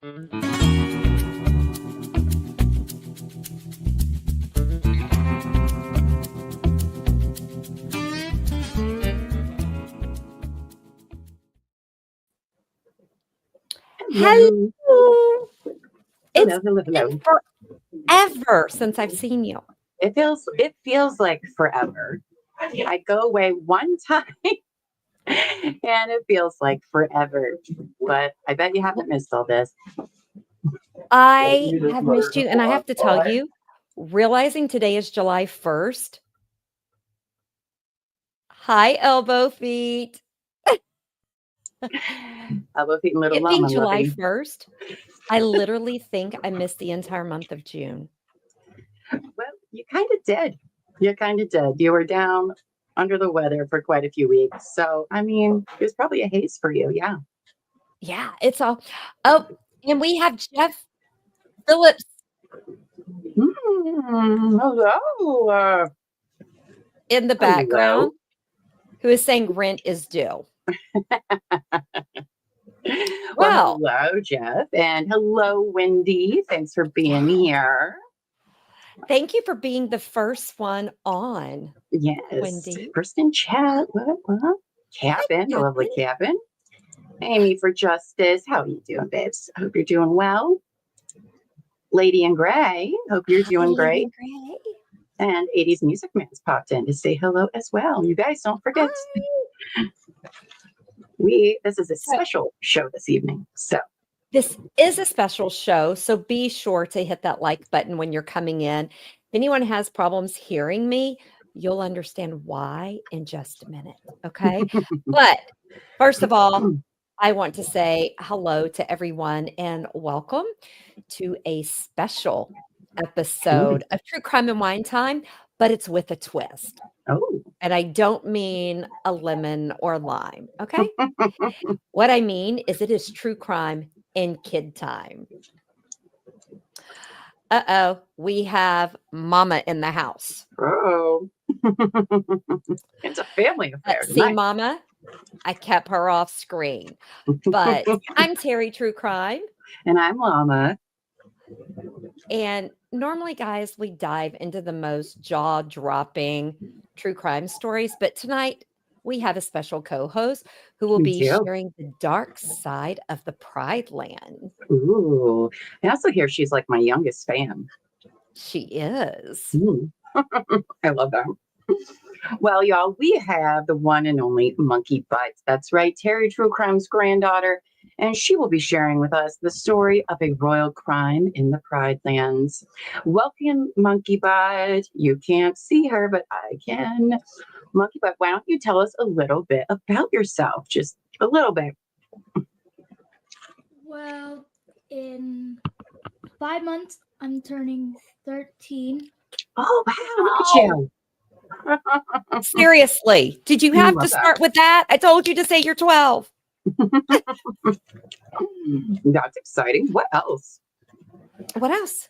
Hello. It's Hello. been forever since I've seen you. It feels like forever. I go away one time and it feels like forever. But I bet you haven't missed all this. I have missed you, and I have to tell you, realizing today is July 1st. Hi, elbow feet. Elbow feet and little It being llama July loving. 1st, I literally think I missed the entire month of June. Well, you kind of did. You were down under the weather for quite a few weeks. So, I mean, it was probably a haze for you. Yeah. Yeah, it's all. Oh, and we have Jeff Phillips. Hello. In the background, who is saying rent is due. Well, hello, Jeff. And hello, Wendy. Thanks for being here. Thank you for being the first one on. Yes. Wendy. First in chat. What? Cabin. The lovely Cabin. Amy for Justice. How are you doing, babes? I hope you're doing well. Lady in Gray. Hope you're doing great. And 80s Music Man's popped in to say hello as well. You guys don't forget. This is a special show this evening. So this is a special show. So be sure to hit that like button when you're coming in. If anyone has problems hearing me, you'll understand why in just a minute. Okay. But first of all, I want to say hello to everyone and welcome to a special episode of True Crime and Wine Time, but it's with a twist. Oh. And I don't mean a lemon or lime. Okay. What I mean is it is true crime in kid time. Uh-oh. We have Mama in the house. Oh. It's a family affair. See, Mama, I kept her off screen. But I'm Teri True Crime. And I'm Llama. And normally, guys, we dive into the most jaw-dropping true crime stories. But tonight, we have a special co-host who will be sharing the dark side of the Pride Land. Ooh. I also hear she's like my youngest fan. She is. I love that. Well, y'all, we have the one and only Monkey Butt. That's right, Teri True Crime's granddaughter. And she will be sharing with us the story of a royal crime in the Pride Lands. Welcome, Monkey Butt. You can't see her, but I can. Monkey Butt, why don't you tell us a little bit about yourself? Just a little bit. Well, in 5 months, I'm turning 13. Oh, wow. Look at you. Seriously, did you have to start with that? I told you to say you're 12. That's exciting. What else? What else?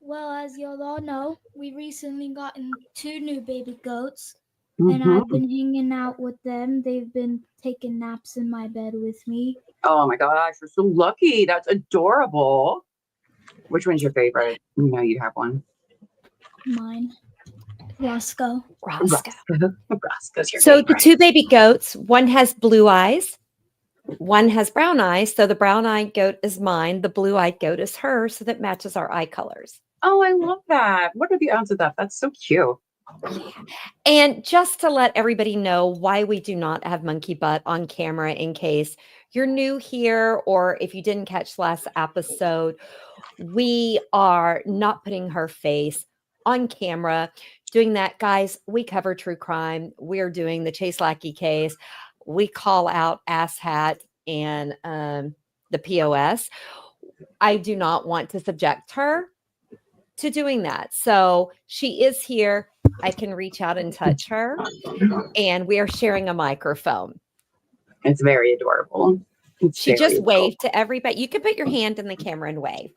Well, as y'all all know, we recently gotten 2 new baby goats, and I've been hanging out with them. They've been taking naps in my bed with me. Oh my gosh, you're so lucky. That's adorable. Which one's your favorite? You know you have one. Mine. Roscoe. Roscoe's your So favorite. the 2 baby goats, one has blue eyes, one has brown eyes. So the brown-eyed goat is mine. The blue-eyed goat is hers. So that matches our eye colors. Oh, I love that. What are the odds of that? That's so cute. Yeah. And just to let everybody know why we do not have Monkey Butt on camera in case you're new here or if you didn't catch last episode, we are not putting her face on camera. Doing that, guys, we cover true crime. We're doing the Chase Lackey case. We call out asshat and the POS. I do not want to subject her to doing that. So she is here. I can reach out and touch her. And we are sharing a microphone. It's very adorable. She just waved to everybody. You can put your hand in the camera and wave.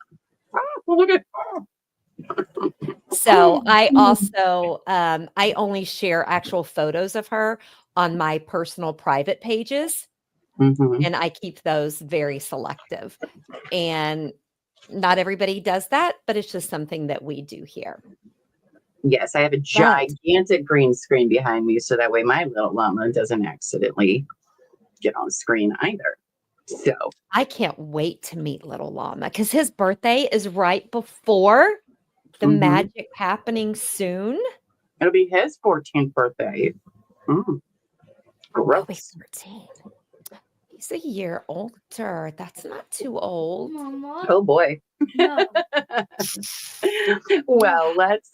Oh, look at So I also, I only share actual photos of her on my personal private pages. Mm-hmm. and I keep those very selective. And not everybody does that, but it's just something that we do here. Yes, I have a But gigantic green screen behind me, so that way my little llama doesn't accidentally get on screen either. So, I can't wait to meet little llama because his birthday is right before the mhm. magic happening soon. It'll be his 14th birthday. Mm, He'll be gross. 14. He's a year older. That's not too old. Mama. Oh boy. No. Well, let's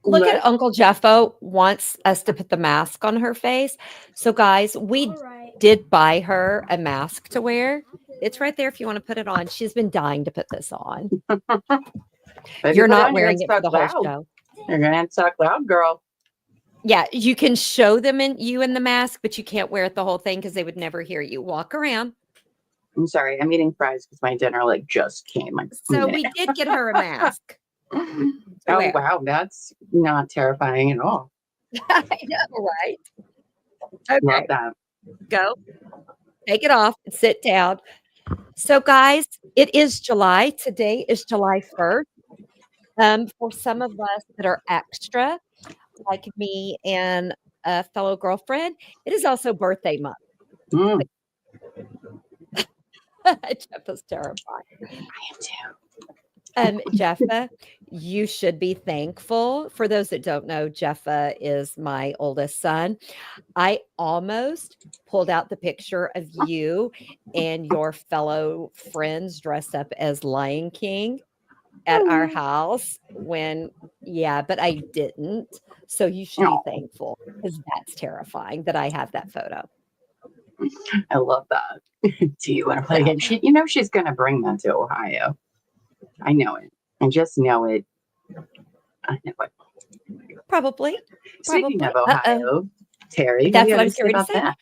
Look at Uncle Jeffo wants us to put the mask on her face. So, guys, we All right. did buy her a mask to wear. It's right there if you want to put it on. She's been dying to put this on. if You're you put not on, wearing it for the whole loud. show. You're gonna have to talk loud, girl. Yeah, you can show them you in the mask, but you can't wear it the whole thing because they would never hear you. Walk around. I'm sorry, I'm eating fries because my dinner just came. So we did get her a mask. Oh wear. wow, that's not terrifying at all. I know, right? Okay, Love that. go. Take it off and sit down. So, guys, it is July. Today is July 1st. For some of us that are extra, like me and a fellow girlfriend, it is also birthday month. Mm, Jeff is terrified. I am too. Jeffa, you should be thankful. For those that don't know, Jeffa is my oldest son. I almost pulled out the picture of you and your fellow friends dressed up as Lion King at our house but I didn't. So you should be thankful because that's terrifying that I have that photo. I love that. Do you want to play again? She's going to bring that to Ohio. I know it. I just know it. I know it. Probably. Speaking of Ohio, Teri, That's what what I was going going to say. that?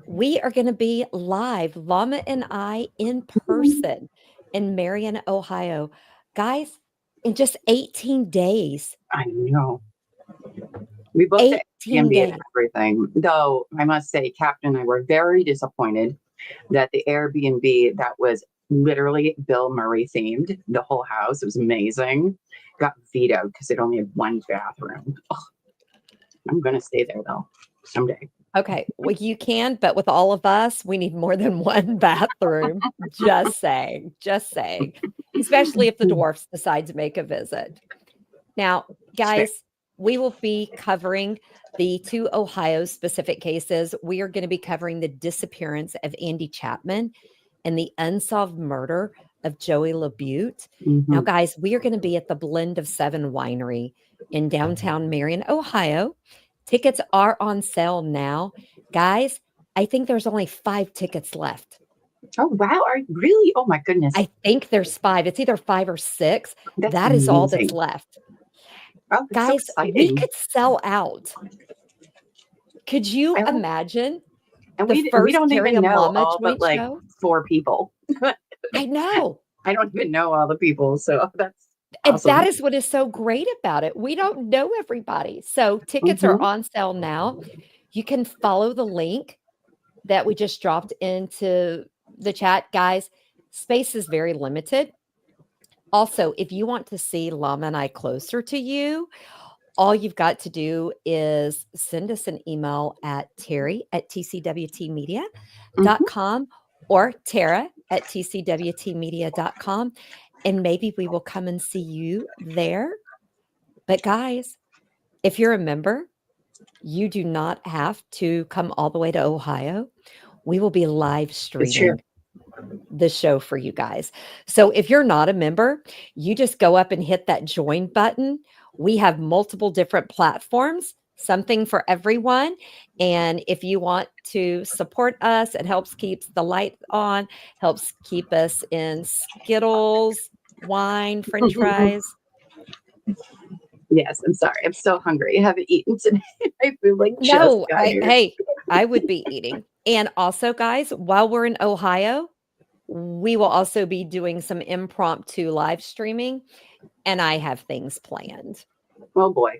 We are going to be live, Llama and I, in person in Marion, Ohio. Guys, in just 18 days. I know. We booked the 18 Airbnb and days. everything. Though I must say, Captain and I were very disappointed that the Airbnb that was literally Bill Murray themed, the whole house, it was amazing, got vetoed because it only had one bathroom. Ugh. I'm going to stay there though someday. Okay, well, you can, but with all of us, we need more than one bathroom. Just saying, especially if the dwarfs decide to make a visit. Now, guys, we will be covering the 2 Ohio specific cases. We are going to be covering the disappearance of Andy Chapman and the unsolved murder of Joey LaBute. Now, guys, we are going to be at the Blend of 7 Winery in downtown Marion, Ohio. Tickets are on sale now. Guys, I think there's only 5 tickets left. Oh, wow. Really? Oh, my goodness. I think there's 5. It's either 5 or 6. That's That is all that's amazing. left. Oh, Guys, so we exciting. could sell out. Could you imagine And the we first don't Teri even and know Llama all but joint show? 4 people. I know. I don't even know all the people. So that's And awesome. that is what is so great about it. We don't know everybody. So tickets are on sale now. You can follow the link that we just dropped into the chat. Guys, space is very limited. Also, if you want to see Llama and I closer to you, all you've got to do is send us an email at terry@tcwtmedia.com or tara@tcwtmedia.com, and maybe we will come and see you there. But guys, if you're a member, you do not have to come all the way to Ohio. We will be live streaming the show for you guys. So if you're not a member, you just go up and hit that join button. We have multiple different platforms, something for everyone. And if you want to support us, it helps keep the light on, helps keep us in Skittles, wine, French fries. Yes, I'm sorry. I'm so hungry. I haven't eaten today. I feel like No, here. I would be eating. And also, guys, while we're in Ohio, we will also be doing some impromptu live streaming, and I have things planned. Oh boy.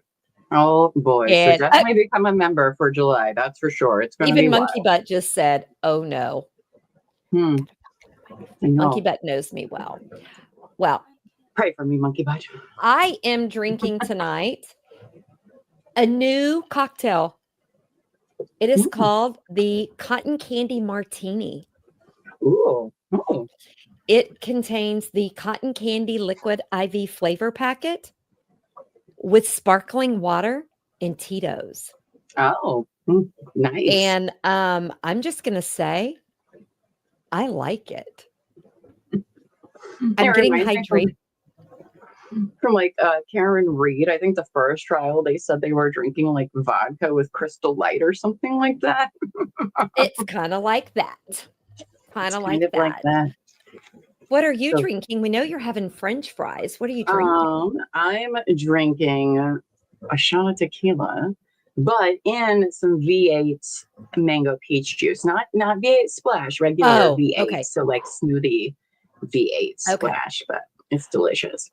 Oh boy. So And definitely become a member for July. That's for sure. It's going to be even Monkey wild. Butt just said, "Oh no." I Monkey know. Butt knows me well. Well, Pray for me, Monkey Butt. I am drinking tonight a new cocktail. It is Mm. called the Cotton Candy Martini. Ooh. Oh. It contains the cotton candy liquid IV flavor packet with sparkling water and Tito's. Oh. Nice. And I'm just going to say, I like it. I'm It getting reminds me hydrated. from like Karen Reed. I think the first trial they said they were drinking like vodka with Crystal Light or something like that. It's kind of like that. Kind It's of kind like of like that. that. What are you So, drinking? We know you're having French fries. What are you drinking? I'm drinking a shot of tequila, but in some V8 mango peach juice. Not V8 splash, regular Oh, V8. okay. So like smoothie V8 Okay. splash, but it's delicious.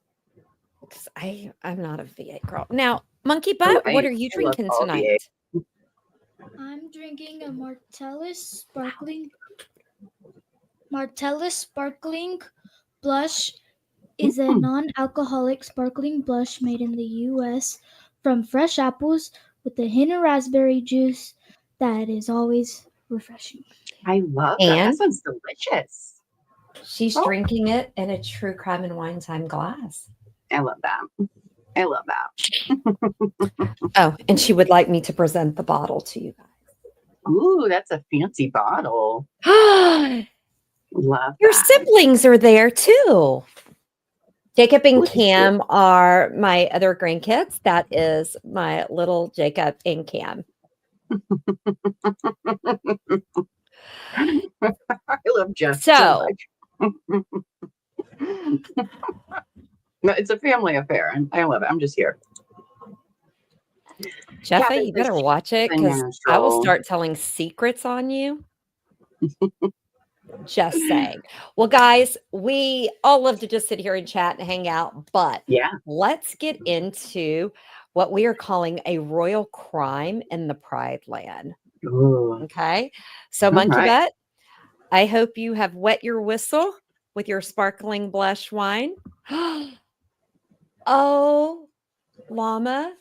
'Cause I'm not a V8 girl. Now, Monkey Butt, what are you I love drinking all V8. tonight? I'm drinking a Martellus sparkling blush is a Mm. non-alcoholic sparkling blush made in the US from fresh apples with a hint of raspberry juice that is always refreshing. I love that. That And sounds delicious. she's Oh, drinking it in a True Crime and Wine Time glass. I love that. I love that. Oh, and she would like me to present the bottle to you Ooh, that's a fancy bottle. guys. Love Your that. siblings are there too. Jacob and Look at you. Cam are my other grandkids. That is my little Jacob and Cam. I love Jeff so So, much. No, it's a family affair. I love it. I'm just here. Jeffa, Kevin you better says watch it she's because I will natural. start telling secrets on you. Just saying. Well, guys, we all love to just sit here and chat and hang out, but Yeah. let's get into what we are calling a royal crime in the Pride Land. Ooh. Okay. So, All Monkey right. Butt, I hope you have wet your whistle with your sparkling blush wine. Oh, Llama,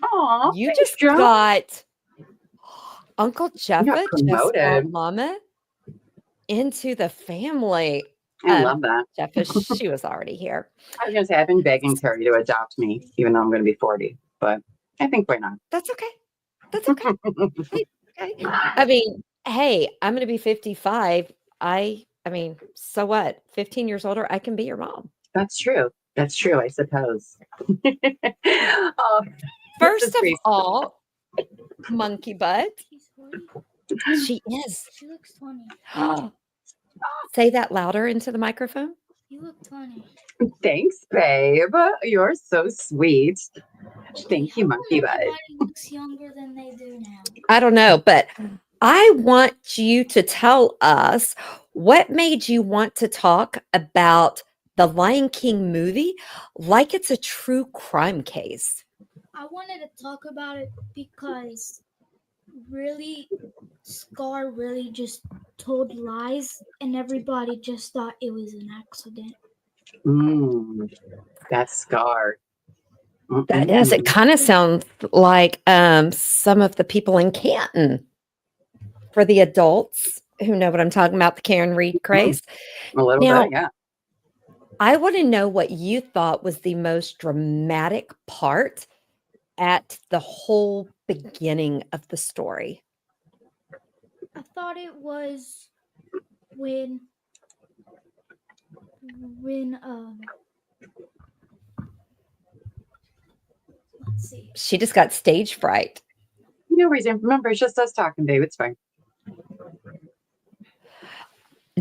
Aw, you thanks, just Joe. got Uncle You Jeffa got just brought promoted. Llama into the family. I love that. Jeffa, she was already here. I was going to say, I've been begging Terry to adopt me, even though I'm going to be 40, but I think why not? That's okay. That's okay. Okay. I mean, hey, I'm going to be 55. I mean, so what? 15 years older, I can be your mom. That's true. That's true, I suppose. Oh, First of Grace. all, Monkey Butt, She's 40. she is. She looks 20. Say that louder into the microphone. You look 20. Thanks, babe. You're so sweet. Thank you, How Monkey come Butt. everybody looks younger than they do now? I don't know, but I want you to tell us what made you want to talk about the Lion King movie like it's a true crime case. I wanted to talk about it because really Scar really just told lies and everybody just thought it was an accident. That's Scar. That is, it kind of sounds like some of the people in Canton for the adults who know what I'm talking about, the Karen Reed craze. A little Now, bit, yeah. I want to know what you thought was the most dramatic part at the whole beginning of the story. I thought it was when let's see. She just got stage fright. No reason. Remember, it's just us talking, babe. It's fine.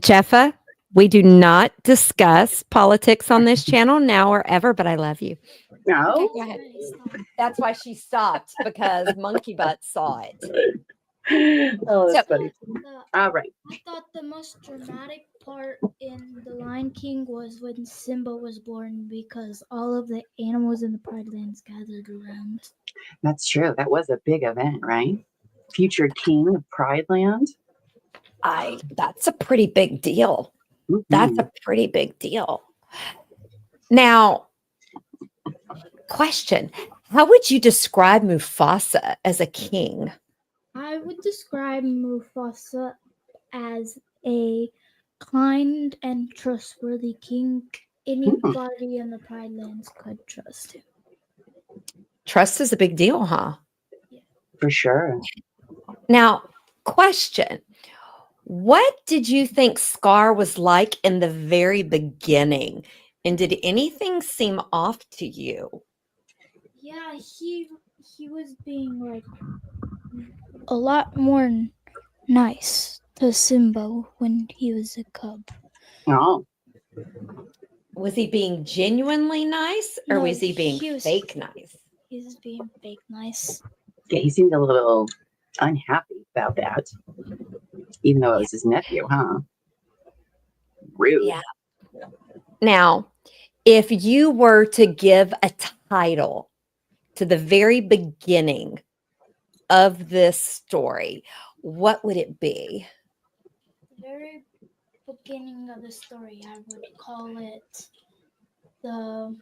Jeffa, we do not discuss politics on this channel now or ever, but I love you. No. Okay, go ahead. That's why she stopped, because Monkey Butt saw it. Oh, that's So- funny. All right. I thought the most dramatic part in The Lion King was when Simba was born because all of the animals in the Pride Lands gathered around. That's true. That was a big event, right? Future king of Pride Land. That's a pretty big deal. That's Mhm. a pretty big deal. Now, question. How would you describe Mufasa as a king? I would describe Mufasa as a kind and trustworthy king. Anybody in the Pride Lands could trust him. Trust is a big deal, huh? For sure. Now, question. What did you think Scar was like in the very beginning? And did anything seem off to you? Yeah, he was being like a lot more nice to Simba when he was a cub. Oh, Was he being genuinely nice or No, was he being he was- fake nice? He was being fake nice. yeah, he seemed a little unhappy about that, even though it was his nephew, huh? Rude. Yeah. Now, if you were to give a title to the very beginning of this story, what would it be? The very beginning of the story, I would call it the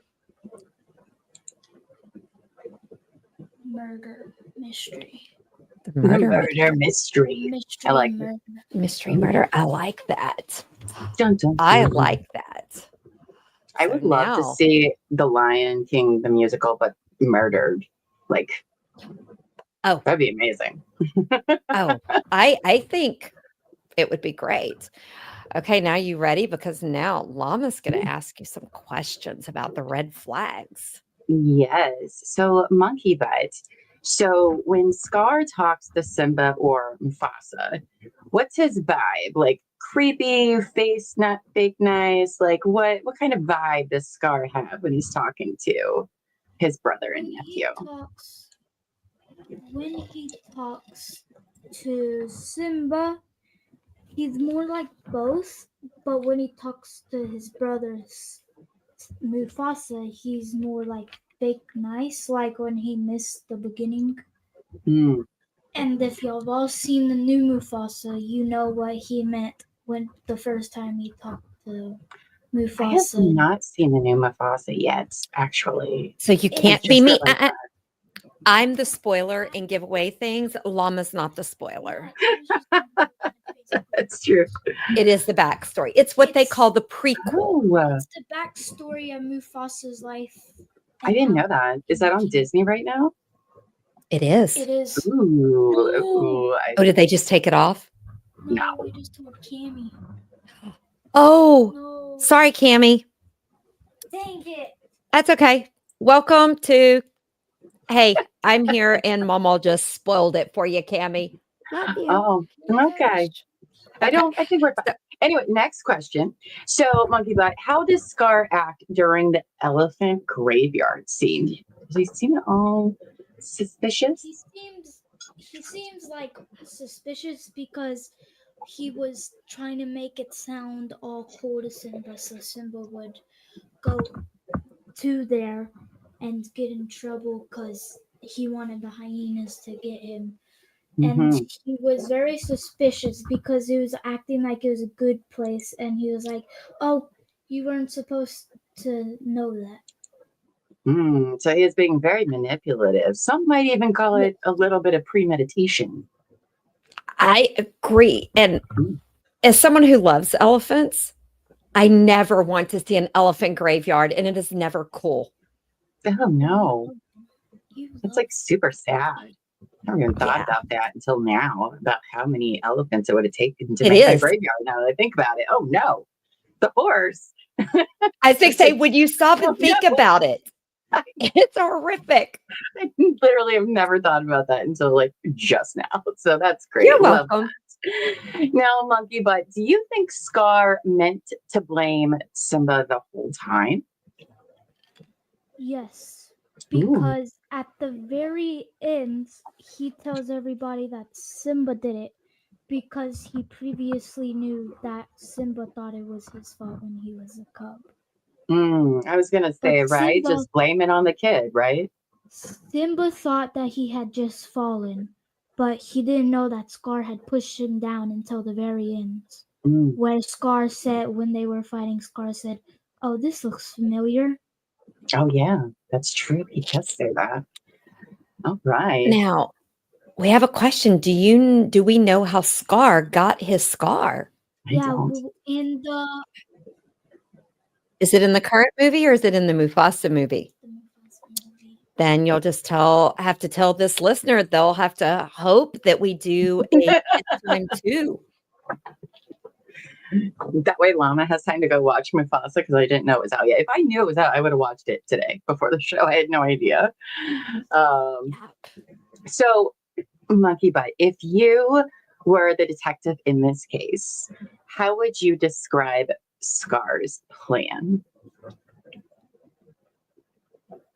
murder mystery. The murder Murder mystery. Mystery I like murder. mystery murder. I like that. Dun, dun, I dun. like that. I So would love to now- see The Lion King, the musical, but murdered. Like, Oh. that'd be amazing. Oh, I think it would be great. Okay, now you ready? Because now Llama's going to ask you some questions about the red flags. Yes. So, Monkey Butt. So, when Scar talks to Simba or Mufasa, what's his vibe? Like creepy, face not fake nice. Like what kind of vibe does Scar have when he's talking to his brother and nephew? When he talks to Simba, he's more like both, but when he talks to his brothers, Mufasa, he's more like fake nice, like when he missed the beginning. Hmm. And if y'all have all seen the new Mufasa, you know what he meant when the first time he talked to I have Mufasa. not seen the new Mufasa yet, actually. So you It's can't be just me. like that. I'm the spoiler and give away things. Llama's not the spoiler. That's true. It is the backstory. It's what they call the prequel. Oh, It's the backstory of Mufasa's life. I didn't know that. Is that on Disney right now? It is. It is. Ooh. Oh, did they just take it off? No, we just told Cammy. Oh, No. sorry, Cammie. Dang it. That's okay. Welcome to. Hey, I'm here, and Mama just spoiled it for you, Cammie. Love you. Oh, okay. I think we're fine. Anyway, next question. So, Monkey Butt, how does Scar act during the elephant graveyard scene? Does he seem at all suspicious? He seems like suspicious because he was trying to make it sound all cool to Simba, so Simba would go to there and get in trouble because he wanted the hyenas to get him. And he was very suspicious because he was acting like it was a good place, and he was like, "Oh, you weren't supposed to know that." So he is being very manipulative. Some might even call it a little bit of premeditation. I agree. And as someone who loves elephants, I never want to see an elephant graveyard, and it is never cool. Oh no. It's like super sad. I never even thought about that until now, about how many elephants it would have taken to make that graveyard. Now that I think about it, oh no, the horse. I think, say, when you stop and think about it, it's horrific. I literally have never thought about that until like just now. So that's great. You're welcome. Now, Monkey Butt, do you think Scar meant to blame Simba the whole time? Yes, because at the very end, he tells everybody that Simba did it because he previously knew that Simba thought it was his fault when he was a cub. I was going to say, But right? Just blame it on the kid, right? Simba thought that he had just fallen, but he didn't know that Scar had pushed him down until the very end. Mm. Where Scar said, when they were fighting, Scar said, "Oh, this looks familiar." Oh, yeah, that's true. He does say that. All right. Now, we have a question. Do we know how Scar got his scar? I don't. In the Is it in the current movie or is it in the Mufasa movie? Then you'll just have to tell this listener, they'll have to hope that we do a Kids Time 2. That way Llama has time to go watch Mufasa because I didn't know it was out yet. If I knew it was out, I would have watched it today before the show. I had no idea. So, Monkey Butt, if you were the detective in this case, how would you describe Scar's plan?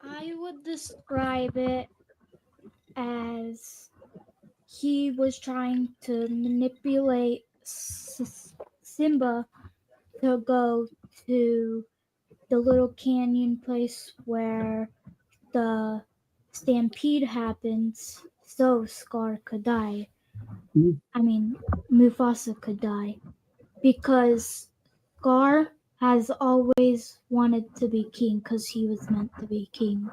I would describe it as he was trying to manipulate Simba to go to the little canyon place where the stampede happens so Scar could die. I mean, Mufasa could die. Because Scar has always wanted to be king because he was meant to be king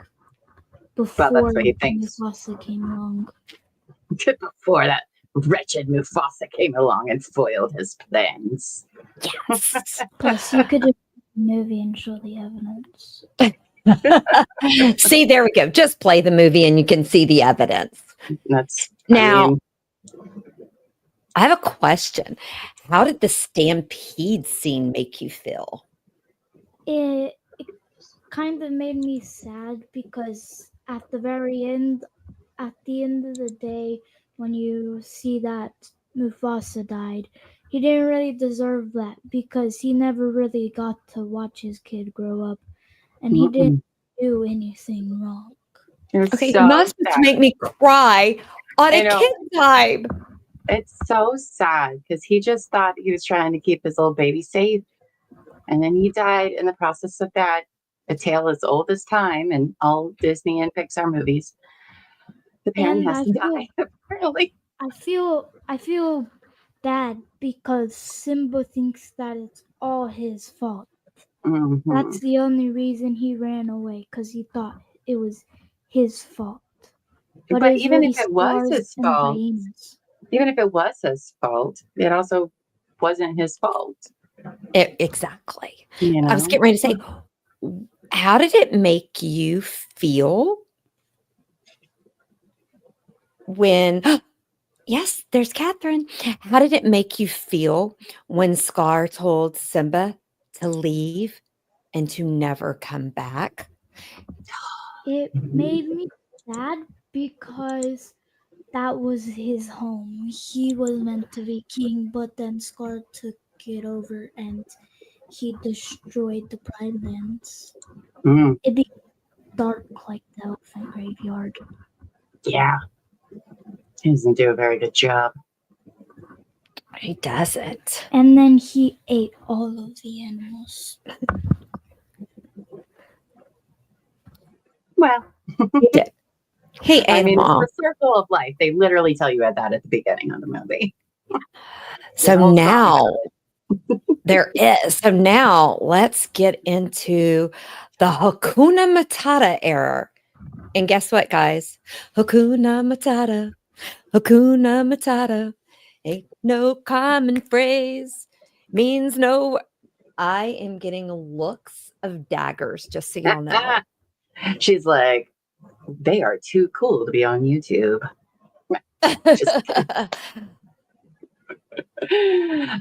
before that's what he thinks. Mufasa came along. Before that wretched Mufasa came along and foiled his plans. Yes. Plus, you could just make a movie and show the evidence. See, there we go. Just play the movie and you can see the evidence. I have a question. How did the stampede scene make you feel? It kind of made me sad because at the end of the day, when you see that Mufasa died, he didn't really deserve that because he never really got to watch his kid grow up and he didn't do anything wrong. Okay, so not supposed to make me cry on a Kid Time. It's so sad because he just thought he was trying to keep his little baby safe. And then he died in the process of that. A tale as old as time and all Disney and Pixar movies. The parent has to die, apparently. I feel bad because Simba thinks that it's all his fault. Mm-hmm. That's the only reason he ran away, because he thought it was his fault. But even if it was his fault, it also wasn't his fault. Exactly. I was getting ready to say, how did it make you feel when... Yes, there's Catherine. How did it make you feel when Scar told Simba to leave and to never come back? It made me sad because that was his home. He was meant to be king, but then Scar took it over and he destroyed the Pride Lands. It became dark like the elephant graveyard. Yeah. He doesn't do a very good job. He doesn't. And then he ate all of the animals. Well, he did. He ate them all. It's the circle of life. They literally tell you that at the beginning of the movie. So now there is. So now let's get into the Hakuna Matata era. And guess what, guys? Hakuna Matata. Hakuna Matata. Ain't no common phrase. Means no. I am getting looks of daggers, just so y'all know. She's like, they are too cool to be on YouTube.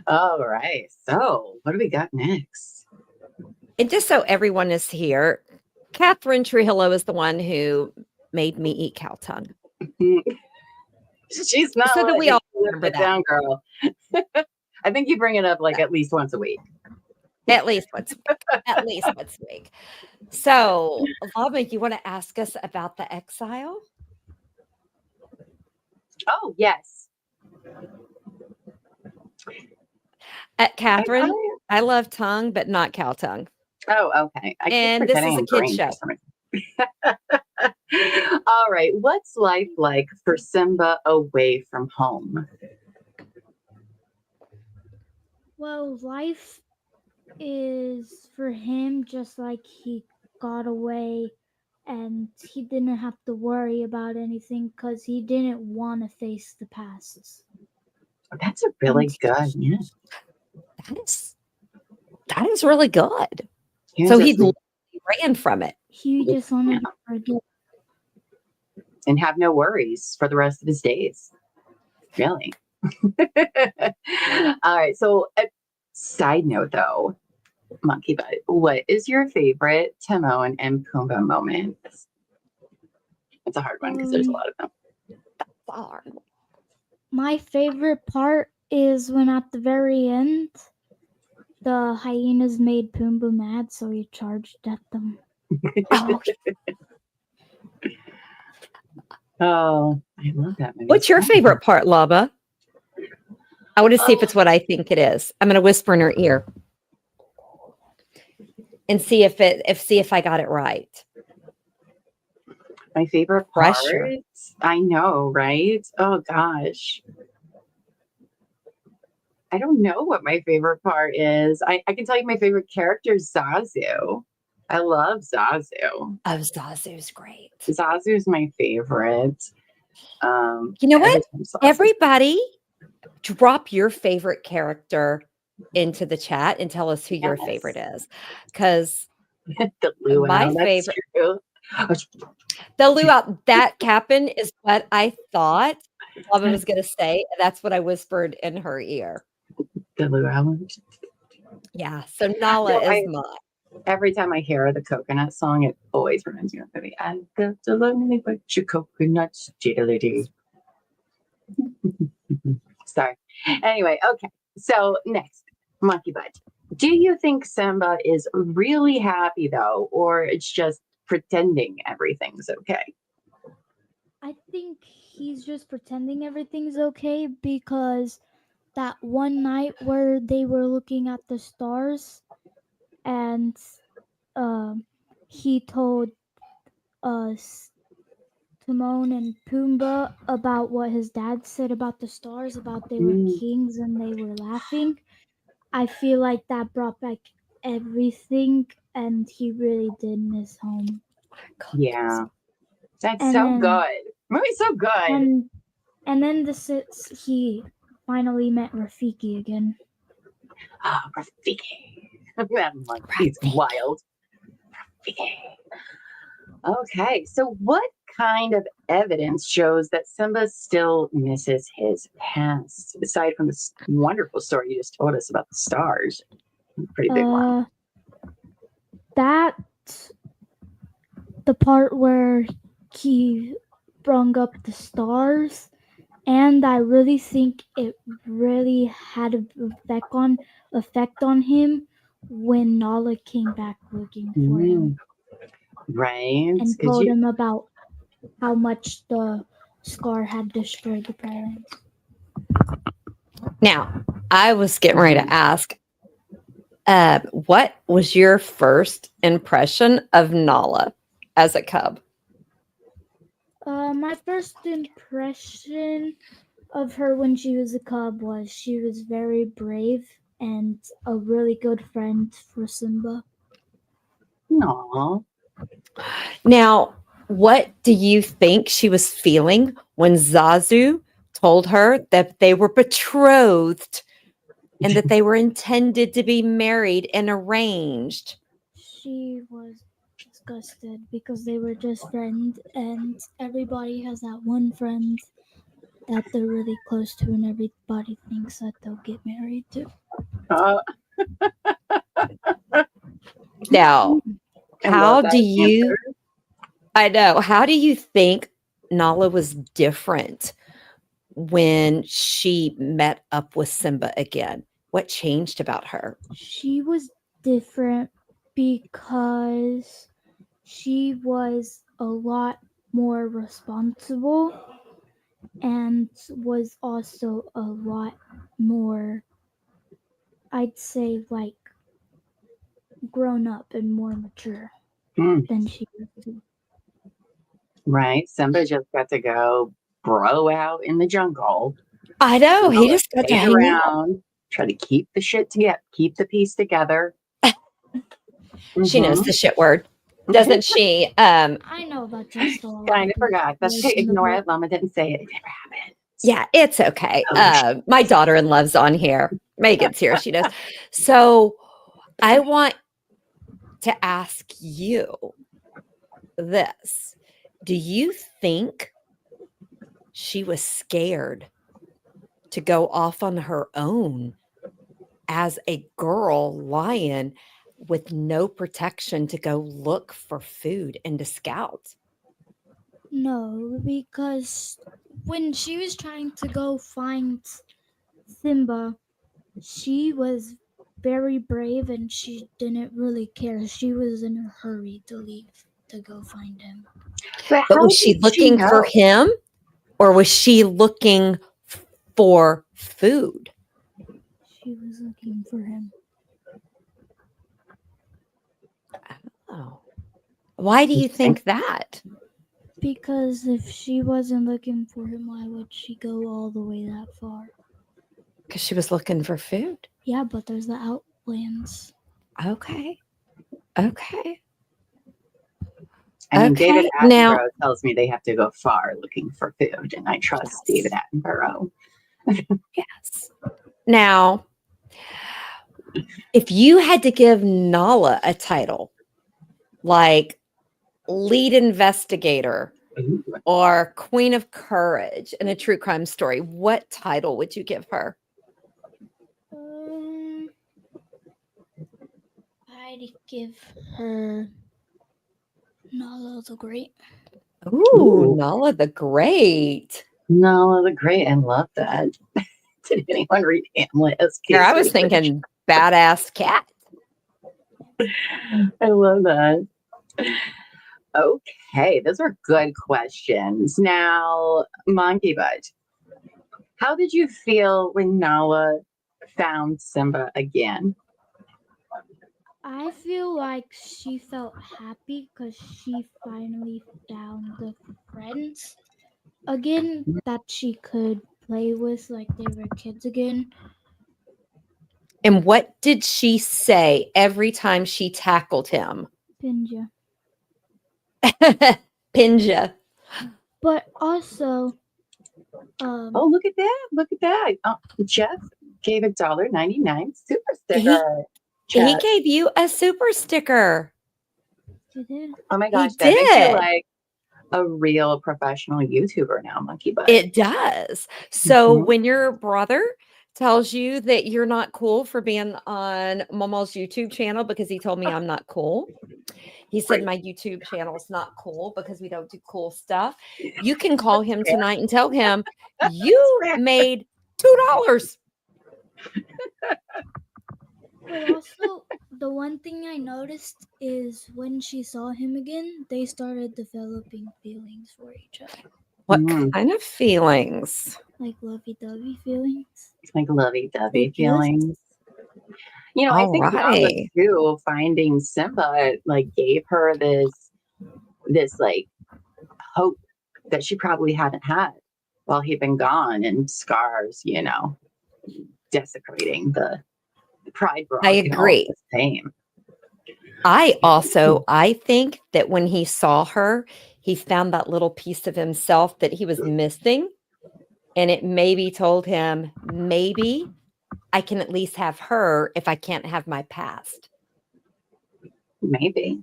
All right. So, what do we got next? And just so everyone is here, Catherine Trujillo is the one who made me eat cow tongue. She's not so that we all remember that. Down, girl. I think you bring it up like at least once a week. At least once a week. So, Llama, you want to ask us about the exile? Oh, yes. Catherine, I- I love tongue, but not cow tongue. oh, okay. I keep And this forgetting is a I'm kid green for show. some reason. All right. What's life like for Simba away from home? Well, life is for him just like he got away and he didn't have to worry about anything because he didn't want to face the past. That's a really And good. Yeah. That is really good. He So was he just literally ran from it. he just wanted to forget. and have no worries for the rest of his days. Really. All right. So, side note though, Monkey Butt, what is your favorite Timon and Pumbaa moment? It's a hard one because there's a lot of them. Hard. My favorite part is when at the very end, the hyenas made Pumbaa mad, so he charged at them. Oh, Oh, I love that movie. what's your so favorite part, Lava? I want to see if much. it's what I think it is. I'm going to whisper in her ear and see if I got it right. My favorite part. Pressure. I know, right? Oh gosh. I don't know what my favorite part is. I can tell you my favorite character is Zazu. I love Zazu. Oh, Zazu's great. Zazu's my favorite. You know every what? time Zazu's- Everybody, drop your favorite character into the chat and tell us who your Yes. favorite is. Because the luau, my that's favorite, true. the luau, that Cap'n is what I thought Lava was going to say. And that's what I whispered in her ear. The luau. Yeah. So Nala No, is not. Every time I hear the coconut song, it always reminds me of the movie. I got to lonely but your coconuts, jiddly. Sorry. Anyway, okay. So next, Monkey Butt. Do you think Simba is really happy though, or it's just pretending everything's okay? I think he's just pretending everything's okay because that one night where they were looking at the stars and he told us Timon and Pumbaa about what his dad said about the stars, about they were kings and they were laughing. I feel like that brought back everything and he really did miss home. Yeah. That's And so then- good. Movie's so good. And then he finally met Rafiki again. Ah, Rafiki. That monkey's wild. Rafiki. Okay, so what kind of evidence shows that Simba still misses his past, aside from this wonderful story you just told us about the stars? Pretty big one. That the part where he brung up the stars, and I really think it really had an effect on him when Nala came back looking for him Right. and told him about how much the scar had destroyed the Prylands. Now, I was getting ready to ask, what was your first impression of Nala as a cub? My first impression of her when she was a cub was she was very brave and a really good friend for Simba. Aw. Now, what do you think she was feeling when Zazu told her that they were betrothed and that they were intended to be married and arranged? She was disgusted because they were just friends, and everybody has that one friend that they're really close to, and everybody thinks that they'll get married to. Now, I how love that do you? answer. I know. How do you think Nala was different when she met up with Simba again? What changed about her? She was different because she was a lot more responsible and was also a lot more I'd say like grown up and more mature Mm, than she used to. right. Simba just got to go bro out in the jungle. I know. He Nala just got to stayed hang out. around, try to keep the shit together, keep the piece together. She knows Mhm. the shit word, doesn't she? I know that just a lot Kind of of people forgot. That's okay. in the Ignore world. it. Llama didn't say it. It never happened. Yeah, it's okay. Oh, shit. My daughter-in-law's on here. Megan's here. She knows. So I want to ask you this. Do you think she was scared to go off on her own as a girl lion with no protection to go look for food and to scout? No, because when she was trying to go find Simba, she was very brave and she didn't really care. She was in a hurry to leave to go find him. But But how was she did she looking for know? him or was she looking for food? She was looking for him Oh. Why do you Interesting. think that? because if she wasn't looking for him, why would she go all the way that far? Because she was looking for food. Yeah, but there's the outlands. Okay. Okay. I mean, David Okay. Now, Attenborough tells me they have to go far looking for food, and I trust yes. David Attenborough. Yes. Now, if you had to give Nala a title like lead investigator Ooh. or queen of courage in a true crime story, what title would you give her? I'd give her Nala the Great. Ooh, Ooh. Nala the Great. No, the great. I love that. Did anyone read Hamlet as Here, Case I was Research? thinking badass cat. I love that. Okay, those are good questions. Now, Monkey Butt, how did you feel when Nala found Simba again? I feel like she felt happy because she finally found the friends again that she could play with, like they were kids again. And what did she say every time she tackled him? Pinja. Pinja. But also, Oh, look at that. Look at that. Oh, Jeff gave $1.99 super sticker. He Chat. gave you a super sticker. you did. Oh my He gosh, that makes you did. like a real professional YouTuber now, Monkey Butt. It does. So Mhm. when your brother tells you that you're not cool for being on Momo's YouTube channel because he told me I'm not cool. He said my YouTube channel is not cool because we don't do cool stuff. You can call him tonight and tell him you made $2. But also, the one thing I noticed is when she saw him again, they started developing feelings for each other. What Mm. kind of feelings? Like lovey-dovey feelings. Like lovey-dovey Like feelings. You know, I All think Nala right. too, finding Simba like gave her this like hope that she probably hadn't had while he'd been gone, and scars, you know, desecrating the pride I rock and all agree. the same. I think that when he saw her, he found that little piece of himself that he was missing. And it maybe told him, maybe I can at least have her if I can't have my past. Maybe.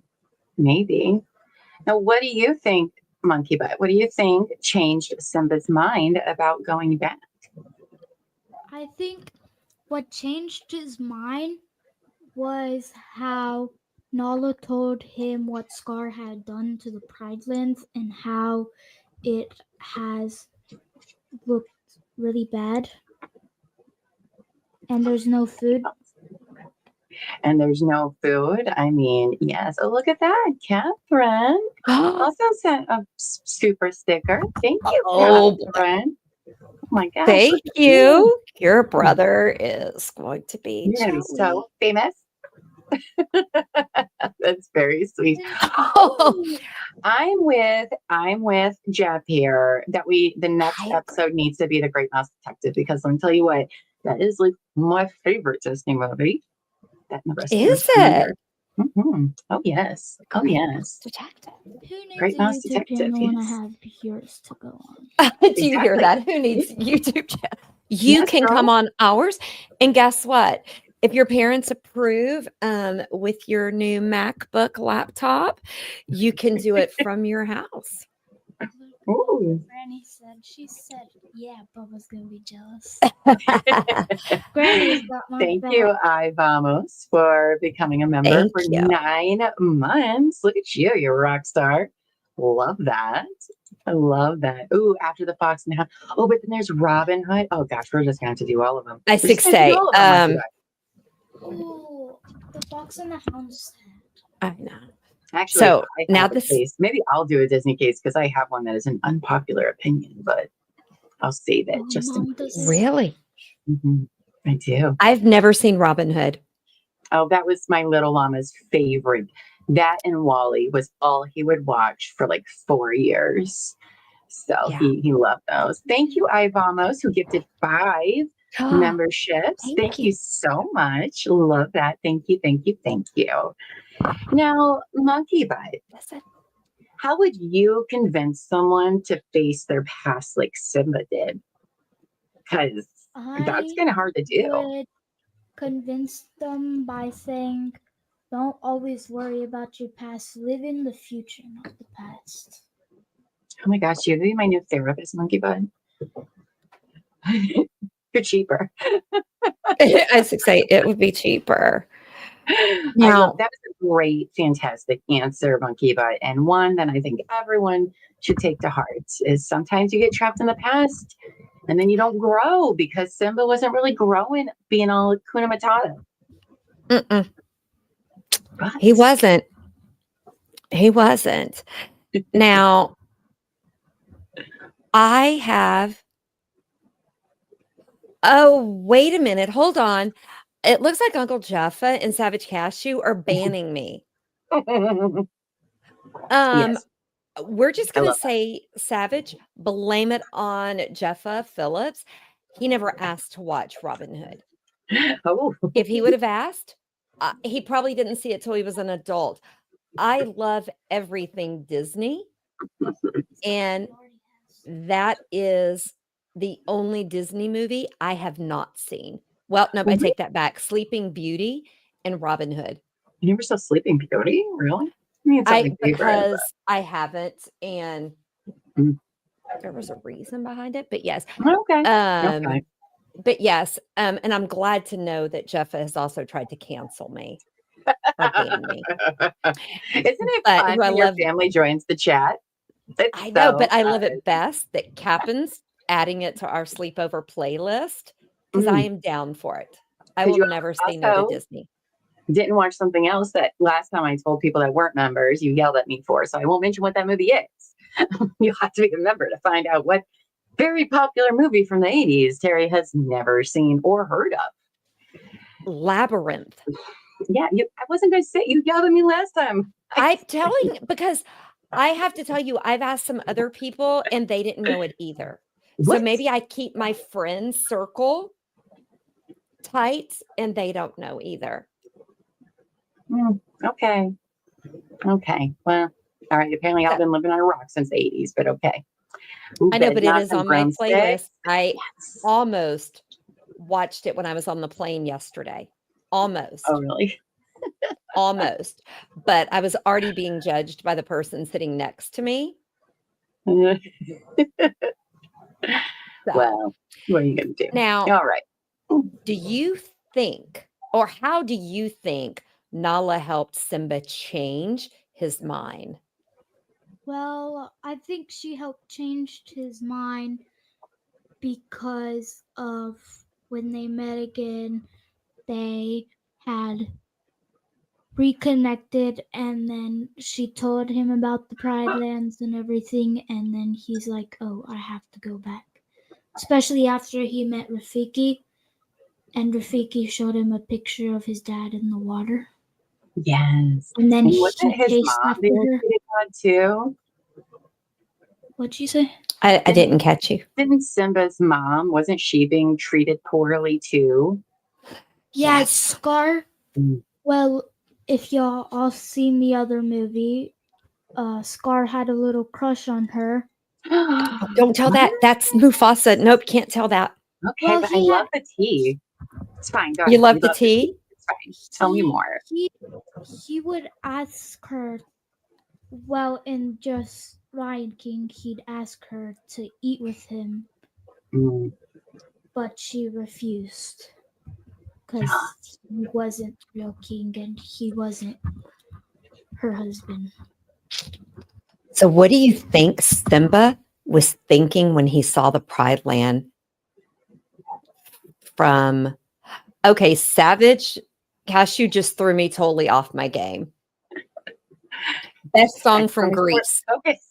Now, what do you think, Monkey Butt? What do you think changed Simba's mind about going back? I think what changed his mind was how Nala told him what Scar had done to the Pride Lands and how it has looked really bad. And there's no food. And there's no food. I mean, yes. Oh, look at that. Catherine also sent a super sticker. Thank you, Oh, Catherine. Oh my gosh. Thank look at you. Your brother is going to be You're going to be jelly. so famous. That's very sweet. Oh, I'm with Jeff here that the next I episode needs to be The Great Mouse Detective, because let me tell you what, that is like my favorite Disney movie. That and the rest of Is them it? together. Oh yes. Oh Great yes. detective. Who needs Great a Mouse YouTube Detective. channel when I Yes. have yours to go on? Do you hear Exactly. that? Who needs YouTube channel? You Yes, can girl. come on ours. And guess what? If your parents approve with your new MacBook laptop, you can do it from your house. Ooh. Granny said, yeah, Bubba's gonna be jealous. Granny's got my Thank back. you, Ivamos, for becoming a member Thank for you. 9 months. Look at you, you're a rock star. Love that. I love that. Ooh, After the Fox and the Hound. Oh, but then there's Robin Hood. Oh gosh, we're just going to have to do all of them. I We're just gonna say, do all of them. Monkey Ooh, the Fox and the Hound sad. I know. Bite. Actually, So I now have a this, case. Maybe I'll do a Disney case because I have one that is an unpopular opinion, but I'll save it My just in mom doesn't. really, I do. I've never seen Robin Hood. Oh, that was my little llama's favorite. That and Wally was all he would watch for like 4 years. So Yeah. he loved those. Thank you, Ivamos, who gifted 5 memberships. Thank Thank you. you so much. Love that. Thank you, thank you, thank you. Now, Monkey Butt, Listen, how would you convince someone to face their past like Simba did? Because that's I kind of hard to do. would convince them by saying, don't always worry about your past. Live in the future, not the past. Oh my gosh, you'd be my new therapist, Monkey Butt. You're cheaper. I should say it would be cheaper. I Now- love that was a great, fantastic answer, Monkey Butt, and one that I think everyone should take to heart is sometimes you get trapped in the past and then you don't grow because Simba wasn't really growing being all Hakuna Matata. Mm-mm. But He wasn't. He wasn't. Now, I have. Oh, wait a minute. Hold on. It looks like Uncle Jeffa and Savage Cashew are banning me. Yes. We're just I going to love that. say, Savage, blame it on Jeffa Phillips. He never asked to watch Robin Hood. Oh, If he would have asked, he probably didn't see it till he was an adult. I love everything Disney, and that is the only Disney movie I have not seen. Well, no, I take that back. Sleeping Beauty and Robin Hood. you never saw Sleeping Beauty? Really? I mean, it's not my favorite, Because I haven't, and Mm. there was a reason behind it. But yes, but- okay. okay. But yes, and I'm glad to know that Jeffa has also tried to cancel me or ban me. Isn't it But fun who I when your love- family joins the chat? It's I know, so but I love fun. it best that Captain's adding it to our sleepover playlist because I am down for it. I 'Cause will you never say no to also- Disney. Didn't watch something else that last time I told people that weren't members, you yelled at me for. So I won't mention what that movie is. You'll have to be a member to find out what very popular movie from the 80s Terry has never seen or heard of. Labyrinth. Yeah, I wasn't going to say you yelled at me last time. I'm telling because I have to tell you, I've asked some other people and they didn't know it either. So What? maybe I keep my friend circle tight and they don't know either. Okay. Okay. Well, all right. Apparently, I've been living on a rock since the 80s, but okay. Ooh, I know, Bed but it Knobs is and on my Broomsticks. playlist. I Yes. almost watched it when I was on the plane yesterday. Almost. Oh, really? Almost. But I was already being judged by the person sitting next to me. So, Well, what are you going to do? now, All right. do you think, or how do you think Nala helped Simba change his mind? Well, I think she helped change his mind because of when they met again, they had reconnected, and then she told him about the Pride Lands and everything, and then he's like, oh, I have to go back. especially after he met Rafiki, and Rafiki showed him a picture of his dad in the water. Yes. And then And he wasn't his chased mom after being her. treated bad too? What'd you say? I didn't catch you. Didn't Simba's mom, wasn't she being treated poorly too? Yeah, Yes. Scar. Mm. Well, if y'all all seen the other movie, Scar had a little crush on her. Don't tell that. That's Mufasa. Nope, can't tell that. Okay, Well, but I he love had the tea. It's fine. Go You ahead. love the tea? It's fine. Tell me more. he would ask her. Well, in just Lion King, he'd ask her to eat with him, Mm. but she refused because he wasn't real king and he wasn't her husband. So, what do you think Simba was thinking when he saw the Pride Land from? Okay, Savage Cashew just threw me totally off my game. Best song from Greece. Focus.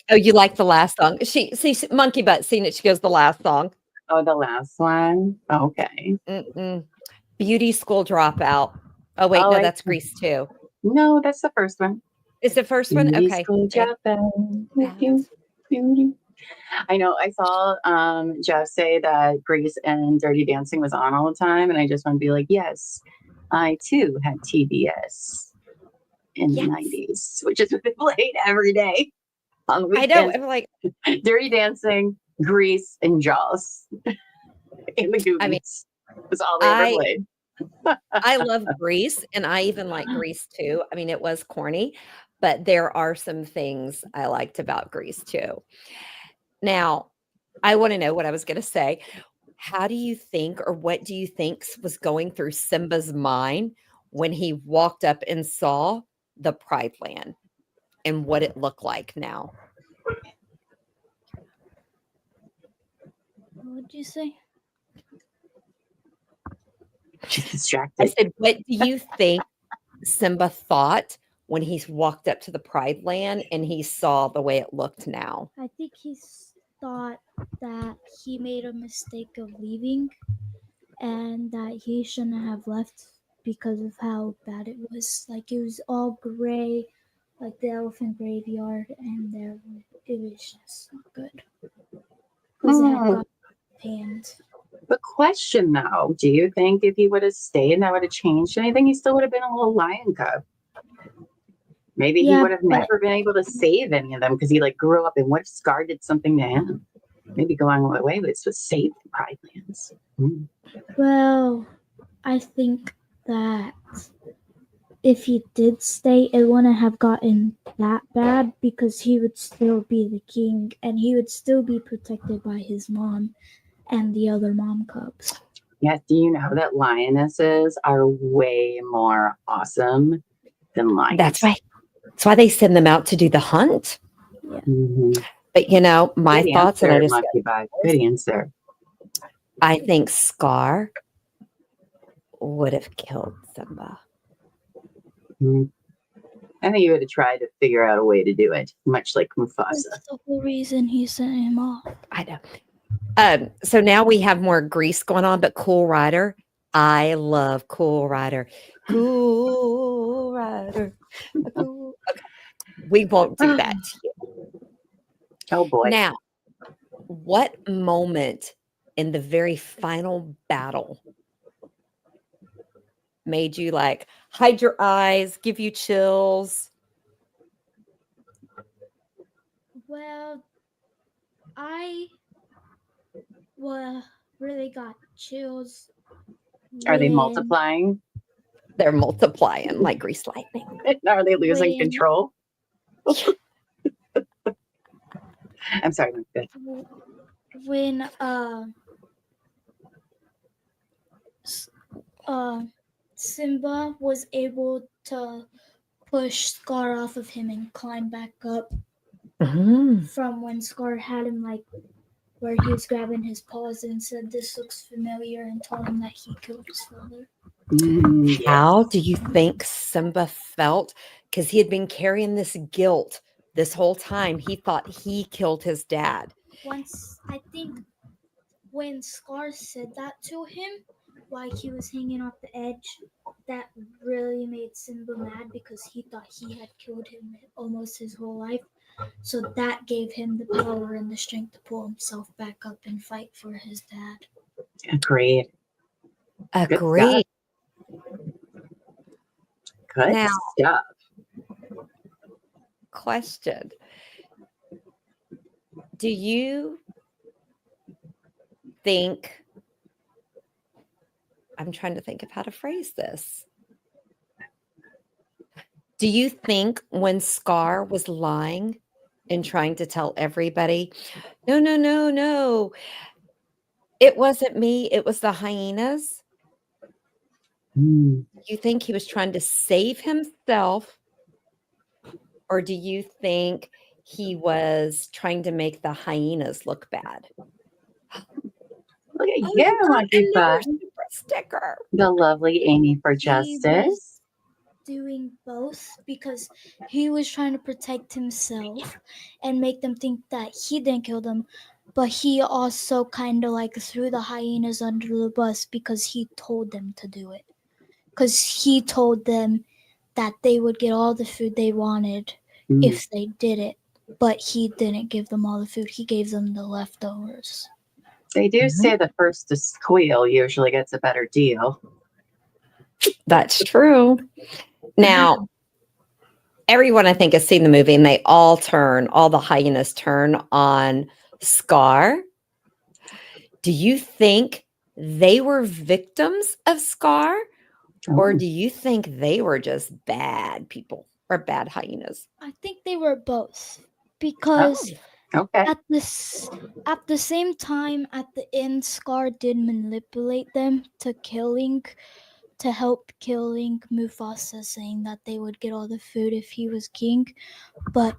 Oh, you like the last song? She Monkey Butt seen it. She goes the last song. Oh, the last one. Okay. Beauty School Dropout. Oh wait, Oh, no, that's Greece too. No, that's the first one. Is the first one? Beauty Okay. School Dropout. Beauty. I know. I saw Jeff say that Grease and Dirty Dancing was on all the time, and I just want to be like, yes, I too had TBS in the 90s, which is played every day on the I weekends. know. I'm like, Dirty Dancing, Grease, and Jaws in the Goonies. I mean, was all they ever played. I love Grease, and I even like Grease too. I mean, it was corny, but there are some things I liked about Grease too. Now, I want to know what I was going to say. How do you think, or what do you think was going through Simba's mind when he walked up and saw the Pride Land and what it looked like now? What would you say? She's I distracted. said, what do you think Simba thought when he walked up to the Pride Land and he saw the way it looked now? I think he thought that he made a mistake of leaving and that he shouldn't have left because of how bad it was. Like, it was all gray, like the elephant graveyard, and it was just not good. Because it had got panned. But question though, do you think if he would have stayed, that would have changed anything? He still would have been a little lion cub. Maybe he would have never been able to save any of them because he like grew up, and what if Scar did something to him? Maybe going away with to save the Pride Lands. Well, I think that if he did stay, it wouldn't have gotten that bad because he would still be the king and he would still be protected by his mom and the other mom cubs. Yes, do you know that lionesses are way more awesome than lions? That's right. That's why they send them out to do the hunt. Yeah. But you know, my Good thoughts, answer, and I just Monkey Bug. Good answer. I think Scar would have killed Simba. I think you would have tried to figure out a way to do it, much like Mufasa. That's the whole reason he sent him off. I know. So now we have more Grease going on, but Cool Rider. I love Cool Rider. Cool Rider. Cool. Okay. We won't do that to you. Oh boy. Now, what moment in the very final battle made you like hide your eyes, give you chills? Well, I really got chills. Are they when- multiplying? They're multiplying like grease lightning. Are they losing When- control? I'm sorry. When Simba was able to push Scar off of him and climb back up from when Scar had him, like where he was grabbing his paws and said, "This looks familiar," and told him that he killed his father. How do you think Simba felt? Because he had been carrying this guilt this whole time he thought he killed his dad. Once, I think, when Scar said that to him, while he was hanging off the edge, that really made Simba mad because he thought he had killed him almost his whole life. So that gave him the power and the strength to pull himself back up and fight for his dad. Agreed. Agreed. Good Now- stuff. Question. Do you think, I'm trying to think of how to phrase this. Do you think when Scar was lying and trying to tell everybody, no, it wasn't me, it was the hyenas? Mm. You think he was trying to save himself, or do you think he was trying to make the hyenas look bad? Look at Oh, you, you got Monkey another Butt. super sticker. The lovely Amy for He Justice. was doing both because he was trying to protect himself and make them think that he didn't kill them, but he also kind of like threw the hyenas under the bus because he told them to do it. Because he told them that they would get all the food they wanted Mm. if they did it, but he didn't give them all the food. He gave them the leftovers. They do say the first to squeal usually gets a better deal. That's true. Now, everyone I think has seen the movie and they all the hyenas turn on Scar. Do you think they were victims of Scar? Or Oh, do you think they were just bad people or bad hyenas? I think they were both because okay. at the same time, at the end, Scar did manipulate them to help killing Mufasa, saying that they would get all the food if he was king. But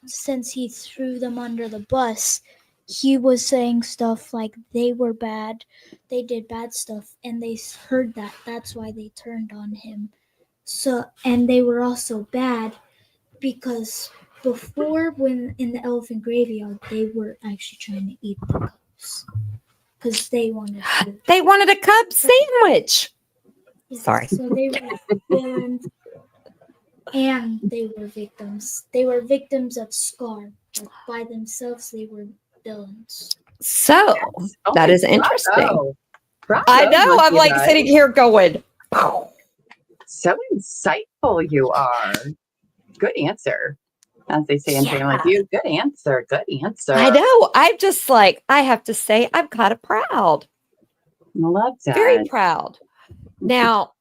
since he threw them under the bus, he was saying stuff like they were bad, they did bad stuff, and they heard that. That's why they turned on him. So, and they were also bad because before, when in the elephant graveyard, they were actually trying to eat the cubs because they wanted to. They wanted a cub sandwich. Yes, Sorry. so they were villains and they were victims. They were victims of Scar. Like by themselves, they were villains. So that is interesting. Bravo, I know. I'm Monkey like Butt. sitting here going, So insightful you are. Good answer. As they say in Family Feud, good answer. Good answer. I know. I'm just like, I have to say, I'm kind of proud. Love that. Very proud. Now,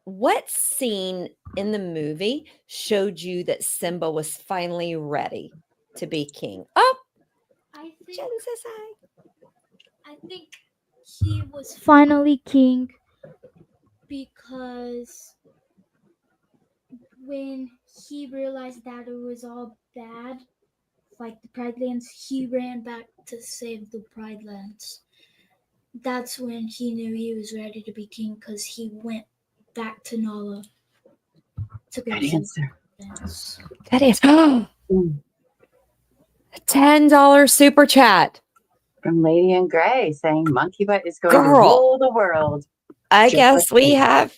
what scene in the movie showed you that Simba was finally ready to be king? Oh, I think Jen says hi. I think he was finally king because when he realized that it was all bad, like the Pride Lands, he ran back to save the Pride Lands. That's when he knew he was ready to be king because he went back to Nala to go Good save answer. the Lands. That is Mm. $10 super chat. From Lady in Gray saying Monkey Butt is going to Girl. rule the world. I Just guess like we me. have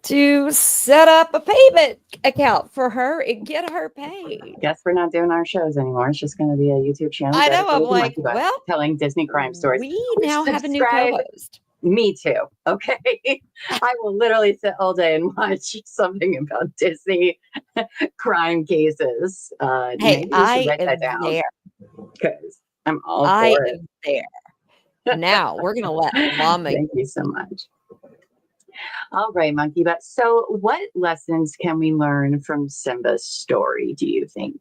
to set up a payment account for her and get her paid. Guess we're not doing our shows anymore. It's just going to be a YouTube channel. I know. I'm dedicated to like, Monkey Butt, well, telling Disney crime stories. we now have a new Subscribe. co-host. Me too. Okay. I will literally sit all day and watch something about Disney crime cases. Hey, maybe we should I write am that down there. because I'm all I for it. am there. Now we're gonna let Llama. Thank you so much. All right, Monkey Butt. So, what lessons can we learn from Simba's story, do you think?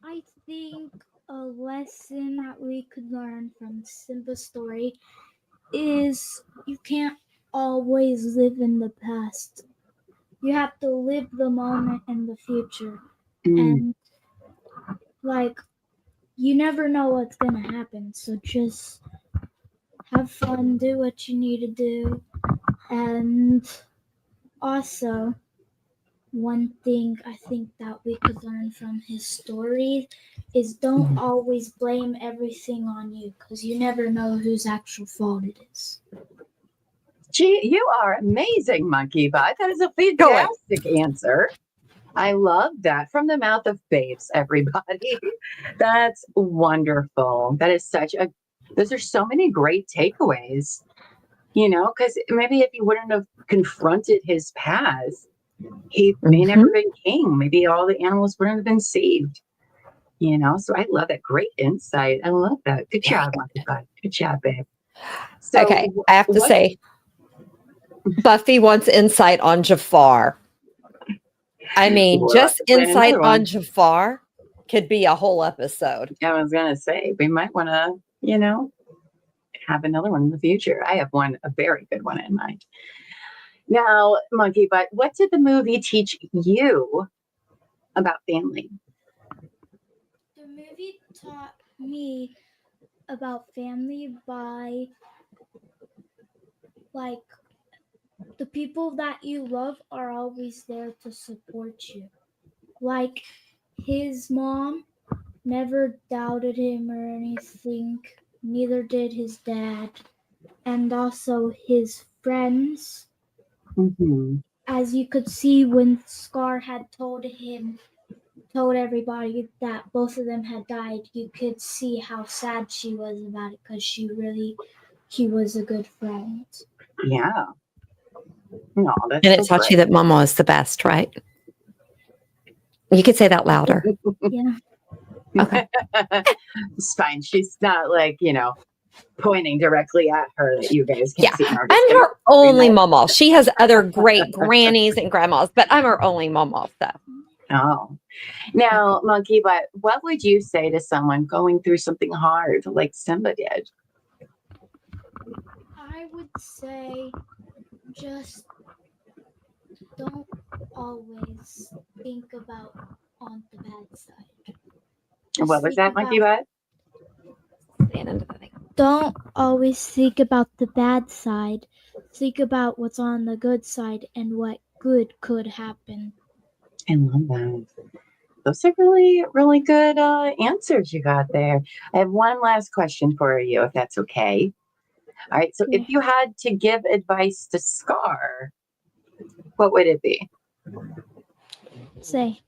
I think a lesson that we could learn from Simba's story is you can't always live in the past. You have to live the moment and the future. And like you never know what's gonna happen. So just have fun, do what you need to do, and also one thing I think that we could learn from his story is don't always blame everything on you, because you never know whose actual fault it is. Gee, you are amazing, Monkey Butt. That is a Go on. fantastic answer. I love that. From the mouth of babes, everybody. That's wonderful. That is those are so many great takeaways, because maybe if he wouldn't have confronted his past, he may never been king. Maybe all the animals wouldn't have been saved, So I love that. Great insight. I love that. Good job, Monkey Butt. Good job, babe. So Okay, I have to say, Buffy wants insight on Jafar. I mean, We'll have just to plan insight another one. on Jafar could be a whole episode. I was going to say, we might want to, have another one in the future. I have a very good one in mind. Now, Monkey Butt, what did the movie teach you about family? The movie taught me about family by, like, the people that you love are always there to support you. Like, his mom never doubted him or anything, neither did his dad. And also his friends, as you could see when Scar had told everybody that both of them had died, you could see how sad she was about it, because he was a good friend. Yeah. No, that's And it taught you that Mama is the best, right? You could say that louder. Yeah. Okay. It's fine. She's not pointing directly at her that you guys can't see. I'm her only mama. She has other great grannies and grandmas, but I'm her only mama. So. Oh. Now, Monkey Butt, what would you say to someone going through something hard like Simba did? I would say just don't always think about on the bad side. What was that, Monkey Butt? Don't always think about the bad side. Think about what's on the good side and what good could happen. I love that. Those are really, really good answers you got there. I have one last question for you, if that's okay. All right. So if you had to give advice to Scar, what would it be? Say,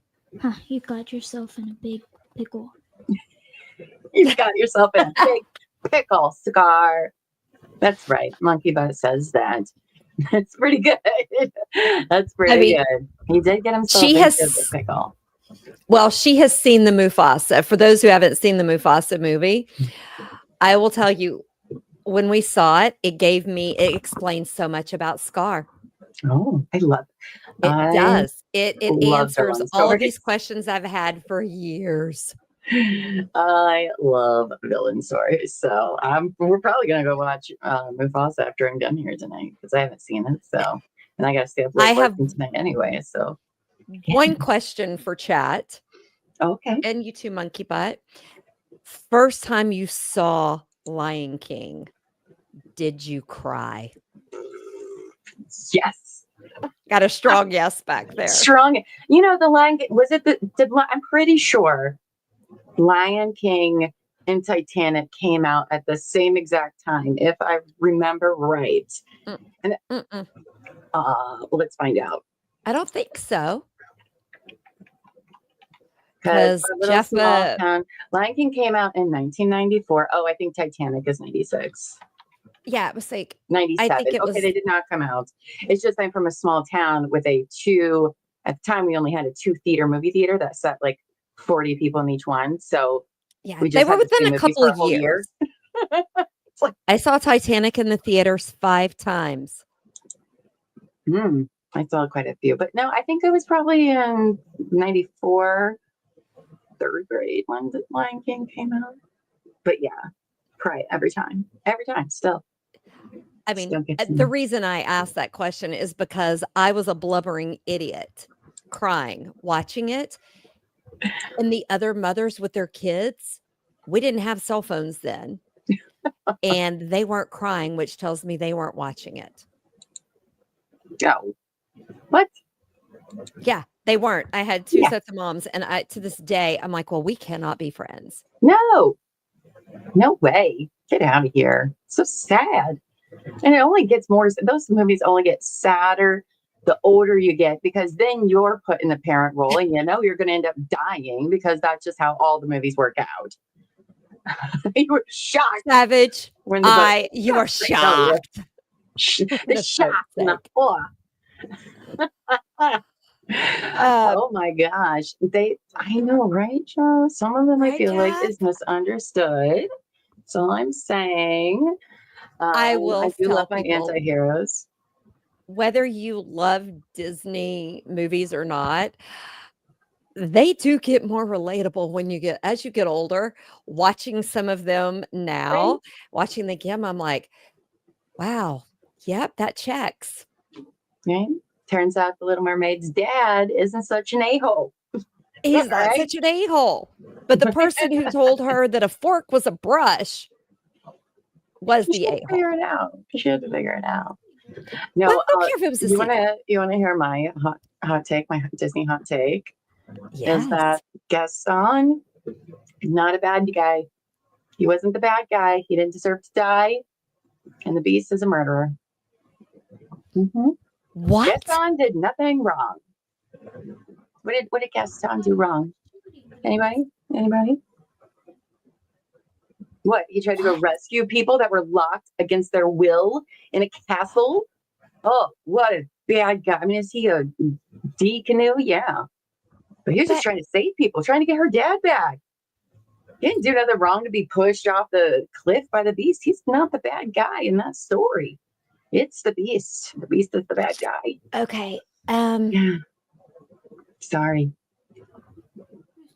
you got yourself in a big pickle. You got yourself in a big pickle, Scar. That's right. Monkey Butt says that. That's pretty good. That's pretty good. He did get himself into the pickle. Well, she has seen the Mufasa. For those who haven't seen the Mufasa movie, I will tell you, when we saw it, it explains so much about Scar. Oh, I love it. It does. It answers all of these questions I've had for years. I love villain stories. So we're probably going to go watch Mufasa after I'm done here tonight, because I haven't seen it. So, and I got to stay up late working tonight anyway. So one question for chat. Okay. And you too, Monkey Butt. First time you saw Lion King, did you cry? Yes. Got a strong yes back there. Strong. The Lion King, was it I'm pretty sure Lion King and Titanic came out at the same exact time, if I remember right. Let's find out. I don't think so. Because Lion King came out in 1994. Oh, I think Titanic is 96. Yeah, it was like 97. I think it was. They did not come out. It's just I'm from a small town with at the time we only had a 2-theater movie theater that sat like 40 people in each one. So yeah, they were within a couple of years. I saw Titanic in the theaters 5 times. I saw quite a few, but no, I think it was probably in 94, 3rd grade when the Lion King came out. But yeah, cry every time still. I mean, the reason I asked that question is because I was a blubbering idiot crying, watching it. And the other mothers with their kids, we didn't have cell phones then. And they weren't crying, which tells me they weren't watching it. Oh. What? Yeah. They weren't. I had 2 Yeah. sets of moms, and I to this day, I'm like, "Well, we cannot be friends." No, no way. Get out of here. So sad. And it only gets more, those movies only get sadder the older you get because then you're put in the parent role and you know you're going to end up dying because that's just how all the movies work out. You were shocked Savage, when the you are I know you. shocked. The Goodness shock and the sake. awe. Uh, Oh my gosh. I know, right, Joe? Some of them I right, feel like Jeff? is misunderstood. So I'm saying I I will do love tell my people, anti-heroes. whether you love Disney movies or not, they do get more relatable when as you get older. Watching some of them Right? now, watching them again, I'm like, "Wow, yep, that checks." Right? Turns out the Little Mermaid's dad isn't such an a-hole. He's not Right? such an a-hole, but the person who told her that a fork was a brush was She the had to figure a-hole. it out. She had to figure it out. Well, No, I don't care if it was a secret. you wanna hear my hot take, my Disney hot take? Is Yes. that Gaston, not a bad guy. He wasn't the bad guy. He didn't deserve to die. And the Beast is a murderer. Mm-hmm. What? Gaston did nothing wrong. What did Gaston do wrong? Anybody? Anybody? What? He tried to go What? rescue people that were locked against their will in a castle? Oh, what a bad guy. I mean, is he a D canoe? Yeah. But he was just But trying to save people, trying to get her dad back. He didn't do nothing wrong to be pushed off the cliff by the Beast. He's not the bad guy in that story. It's the Beast. The Beast is the bad guy. okay, Yeah. Sorry. Who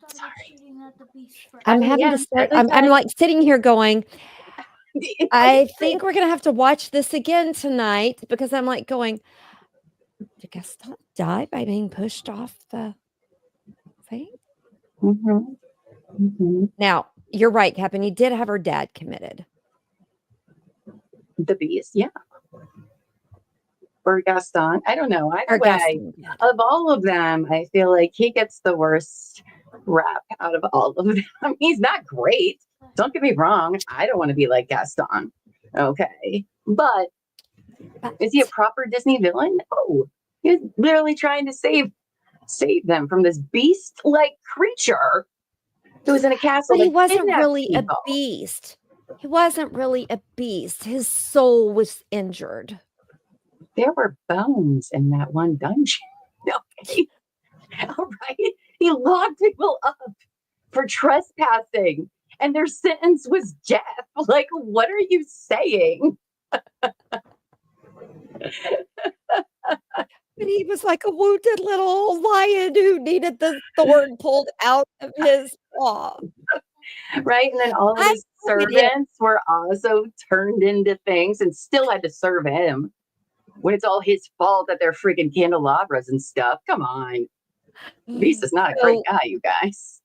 started Sorry. shooting at the beast first? I'm I mean, having yeah, to start as I I'm said, like sitting here going, I I agree. think we're gonna have to watch this again tonight because I'm like going, did Gaston die by being pushed off the thing? Mhm, mhm. Now, you're right, Captain. He did have her dad committed. The Beast, yeah. Or Gaston. I don't know. Either Or way, Gaston did. of all of them, I feel like he gets the worst rap out of all of them. He's not great. Don't get me wrong. I don't want to be like Gaston. Okay. But But is he a proper Disney villain? No. He's literally trying to save them from this beast-like creature who was in a castle But he that wasn't kidnapped really a people. beast. He wasn't really a beast. His soul was injured. There were bones in that one dungeon. Okay. All right. He locked people up for trespassing and their sentence was death. Like, what are you saying? And he was like a wounded little lion who needed the thorn pulled out of his paw. Right. And then all of I his hated him. servants were also turned into things and still had to serve him when it's all his fault that they're freaking candelabras and stuff. Come on. Beast is not a great So guy, you guys.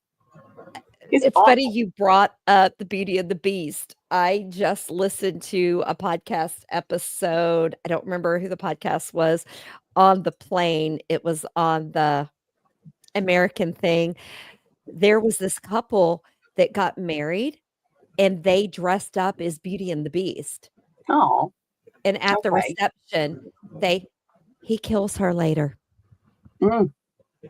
He's it's funny awful. you brought up the Beauty and the Beast. I just listened to a podcast episode. I don't remember who the podcast was on the plane. It was on the American thing. There was this couple that got married and they dressed up as Beauty and the Beast. Oh, And at the okay. reception, he kills her later. Mm. He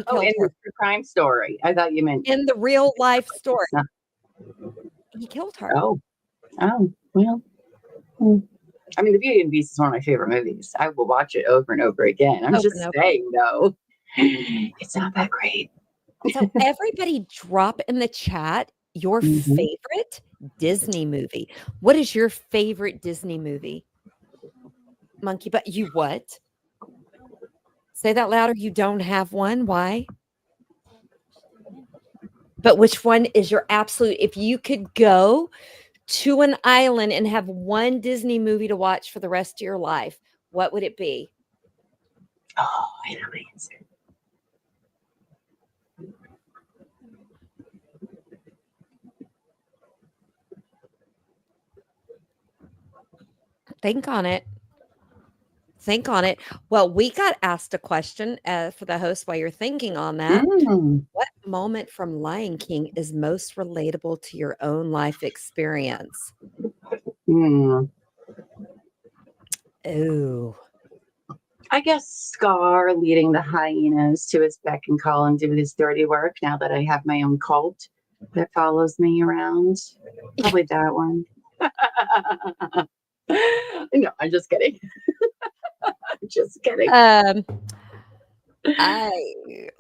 Oh, killed in her. the crime story. I thought you meant. In the real life story, No. he killed her. Oh, well. mm. I mean, The Beauty and the Beast is one of my favorite movies. I will watch it over and over again. I'm Over just and over. saying, though, it's not that great. So everybody drop in the chat your Mhm. favorite Disney movie. What is your favorite Disney movie? Monkey Butt. You what? Say that louder. You don't have one. Why? But which one is your absolute? If you could go to an island and have one Disney movie to watch for the rest of your life, what would it be? Oh, I know the answer. Think on it. Think on it. Well, we got asked a question for the host while you're thinking on that. Mm. What moment from Lion King is most relatable to your own life experience? Mm. Ooh. I guess Scar leading the hyenas to his beck and call and do his dirty work now that I have my own cult that follows me around. Probably that one. No, I'm just kidding. I'm just kidding. I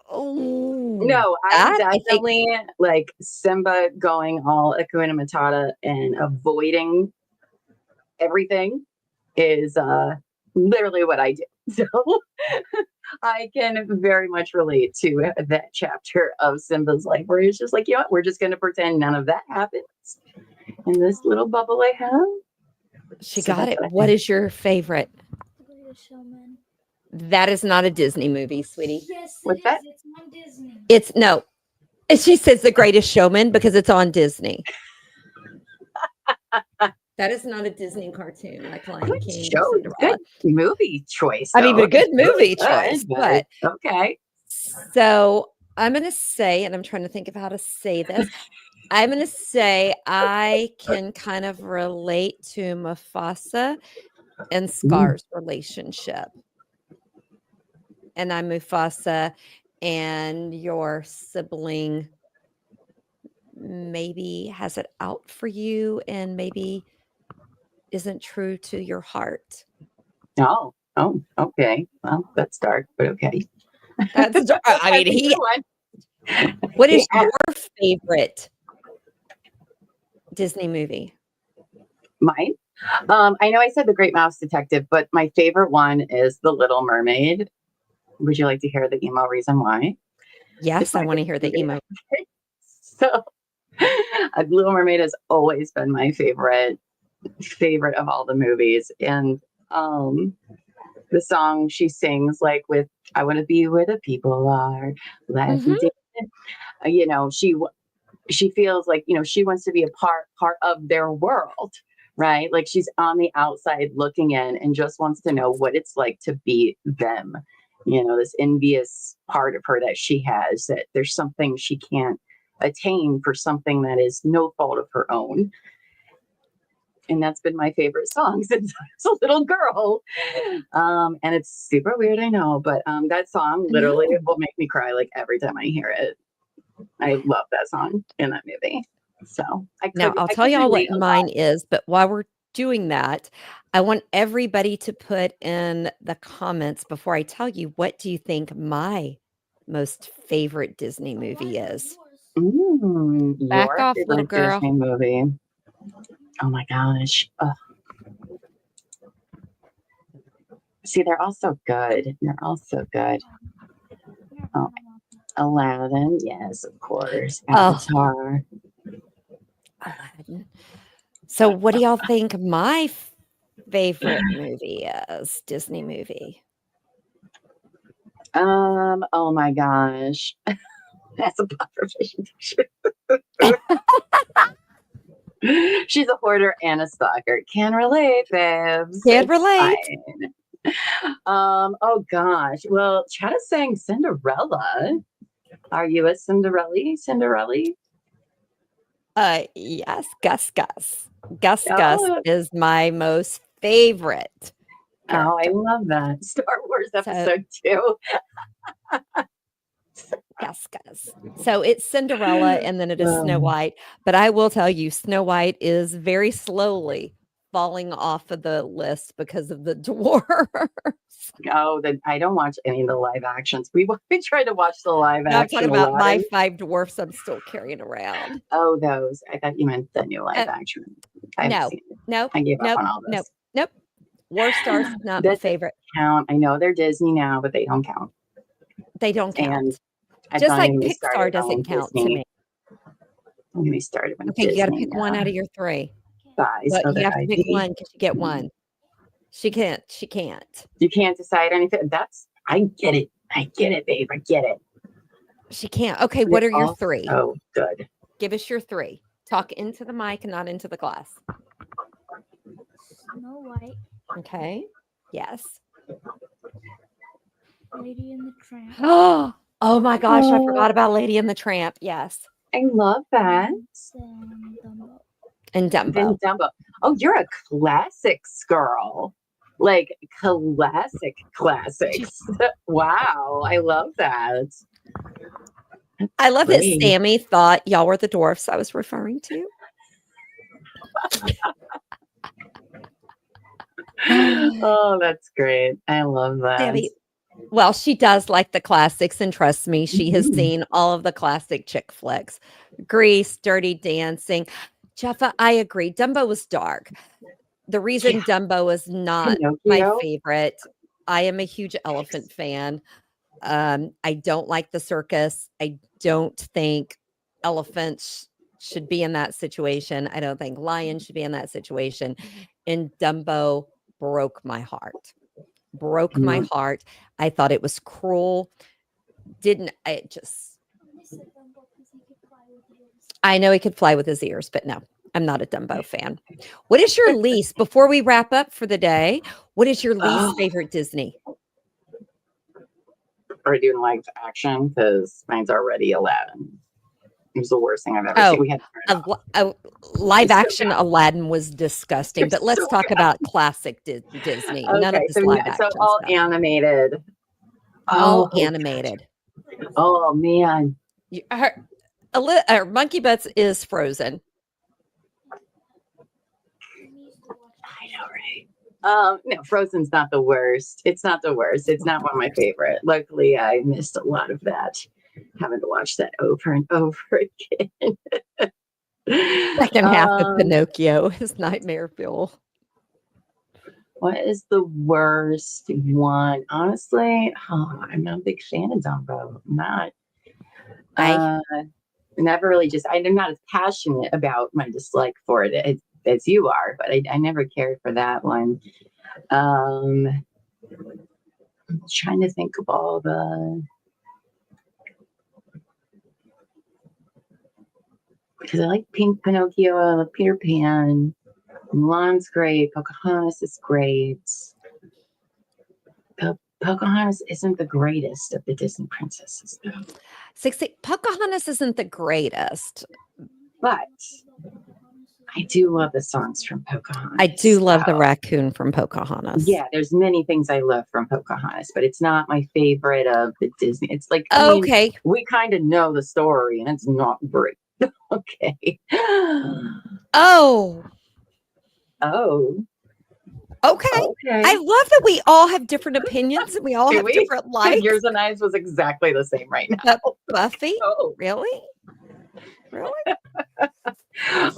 oh No, I'm that I think definitely like Simba going all Hakuna Matata and avoiding everything is literally what I do. So I can very much relate to that chapter of Simba's life where he's just like, you know what, we're just going to pretend none of that happens in this little bubble I have. she So got that's it. what I What think. is your favorite? The Greatest Showman. That is not a Disney movie, sweetie. Yes, What's it that? is. It's on Disney. It's no. She says The Greatest Showman because it's on Disney. That is not a Disney cartoon like Lion Good King show. or Good Cinderella. movie choice. I mean, Though. but a good It's really movie good, choice. But okay. so I'm going to say, and I'm trying to think of how to say this. I'm going to say I can kind of relate to Mufasa and Scar's relationship. And I'm Mufasa, and your sibling maybe has it out for you and maybe isn't true to your heart. Oh, okay. Well, that's dark, but okay. That's That's I my mean, favorite one. what is Yeah. your favorite Disney movie? Mine. I know I said The Great Mouse Detective, but my favorite one is The Little Mermaid. Would you like to hear the emo reason why? Yes, I my want to hear the favorite emo. movie. So, Little Mermaid has always been my favorite of all the movies, and the song she sings, like with "I want to be where the people are," let me Mhm. dance. You know, she feels like, you know, she wants to be a part of their world, right? Like she's on the outside looking in and just wants to know what it's like to be them. You know, this envious part of her that she has, that there's something she can't attain for something that is no fault of her own. And that's been my favorite song since I was a little girl. And it's super weird, I know, but that song literally No. will make me cry like every time I hear it. I love that song in that movie. So Now, I'll I tell could y'all relate what a lot. mine is, but while we're doing that, I want everybody to put in the comments before I tell you, what do you think my most favorite Disney movie is? Back Your off, little favorite girl. Disney movie. Oh my gosh. Ugh. See, they're all so good. They're all so good. Oh, Aladdin, yes, of course. Oh, Avatar. Aladdin. So, what do y'all think my favorite movie is? Disney movie. Oh my gosh. That's a buffer. She's a hoarder and a stalker. Can relate, babes. Can't It's relate. fine. Oh gosh. Well, Chad is saying Cinderella. Are you a Cinderella? Yes, Gus Gus. Gus Gus Oh, is my most favorite oh, I character. love that. Star Wars So, episode 2. Gus Gus. So it's Cinderella and then it is Snow Um, White. But I will tell you, Snow White is very slowly falling off of the list because of the dwarfs. oh, then I don't watch any of the live actions. We tried to watch the live No, I'm talking action about my Aladdin. 5 dwarfs I'm still carrying around. Oh, those. I thought you meant the new live And action. I haven't no, seen it. nope, I gave up nope, on all nope, this. nope. War Stars is not my That doesn't favorite. count. I know they're Disney now, but they don't count. They don't And count. I'm Just not like even Pixar started doesn't on count to Disney. me. I'm going to be started on Okay, you got to Disney pick one out of your 3. buys But of you the have to pick IP. one because you get one. She can't. She can't. You can't decide anything. I get it. I get it, babe. I get it. She can't. Okay, They're what are your all 3? so good. Give us your 3. Talk into the mic and not into the glass. Snow White, Okay. Yes. Lady and the Tramp. Oh my gosh, I Oh. forgot about Lady and the Tramp. Yes. I love that. Then Dumbo. And Dumbo. Then Dumbo. Oh, you're a classics girl. Like classics. Wow, I love that. I love that Great. Sammy thought y'all were the dwarfs I was referring to. Oh, that's great. I love that. Sammy, well, she does like the classics, and trust me, she has Mhm. seen all of the classic chick flicks. Grease, Dirty Dancing. Jeffa, I agree. Dumbo was dark. The reason Yeah. Dumbo is not my Pinocchio. favorite, I am a huge elephant fan. I don't like the circus. I don't think elephants should be in that situation. I don't think lions should be in that situation. And Dumbo broke my heart. Broke my heart. I thought it was cruel. Didn't I just I said Dumbo because he could fly with ears. I know he could fly with his ears, but no, I'm not a Dumbo fan. What is your least, before we wrap up for the day, what is your least Oh. favorite Disney? Are we doing live action? Because mine's already 11. It was the worst thing I've ever Oh, seen. We had to turn it off. A live It's so action bad. Aladdin was disgusting, It's but let's so talk bad. about classic Disney. None of Okay, this so live action all stuff. animated. All Oh, animated. oh man. Monkey Butts is Frozen. I know, right? No, Frozen's not the worst. It's not the worst. It's not one of my favorite. Luckily, I missed a lot of that. Having to watch that over and over again. Second half of Um, Pinocchio is nightmare fuel. What is the worst one? Honestly, I'm not a big fan of Dumbo. I'm not. I Never really I'm not as passionate about my dislike for it as you are, but I never cared for that one. I'm trying to think of all the, because I like Pink Pinocchio, I love Peter Pan, Mulan's great, Pocahontas is great. Pocahontas isn't the greatest of the Disney princesses, though. 60 Pocahontas isn't the greatest. But I do love the songs from Pocahontas. I do love the so- raccoon from Pocahontas. Yeah, there's many things I love from Pocahontas, but it's not my favorite of the Disney. It's like, I mean, Okay. we kind of know the story, and it's not great. Okay. Oh, Oh, okay. okay. I love that we all have different opinions and we all Do have we? different likes. Yours and I's was exactly the same right now. But Buffy? Oh, Really? Really?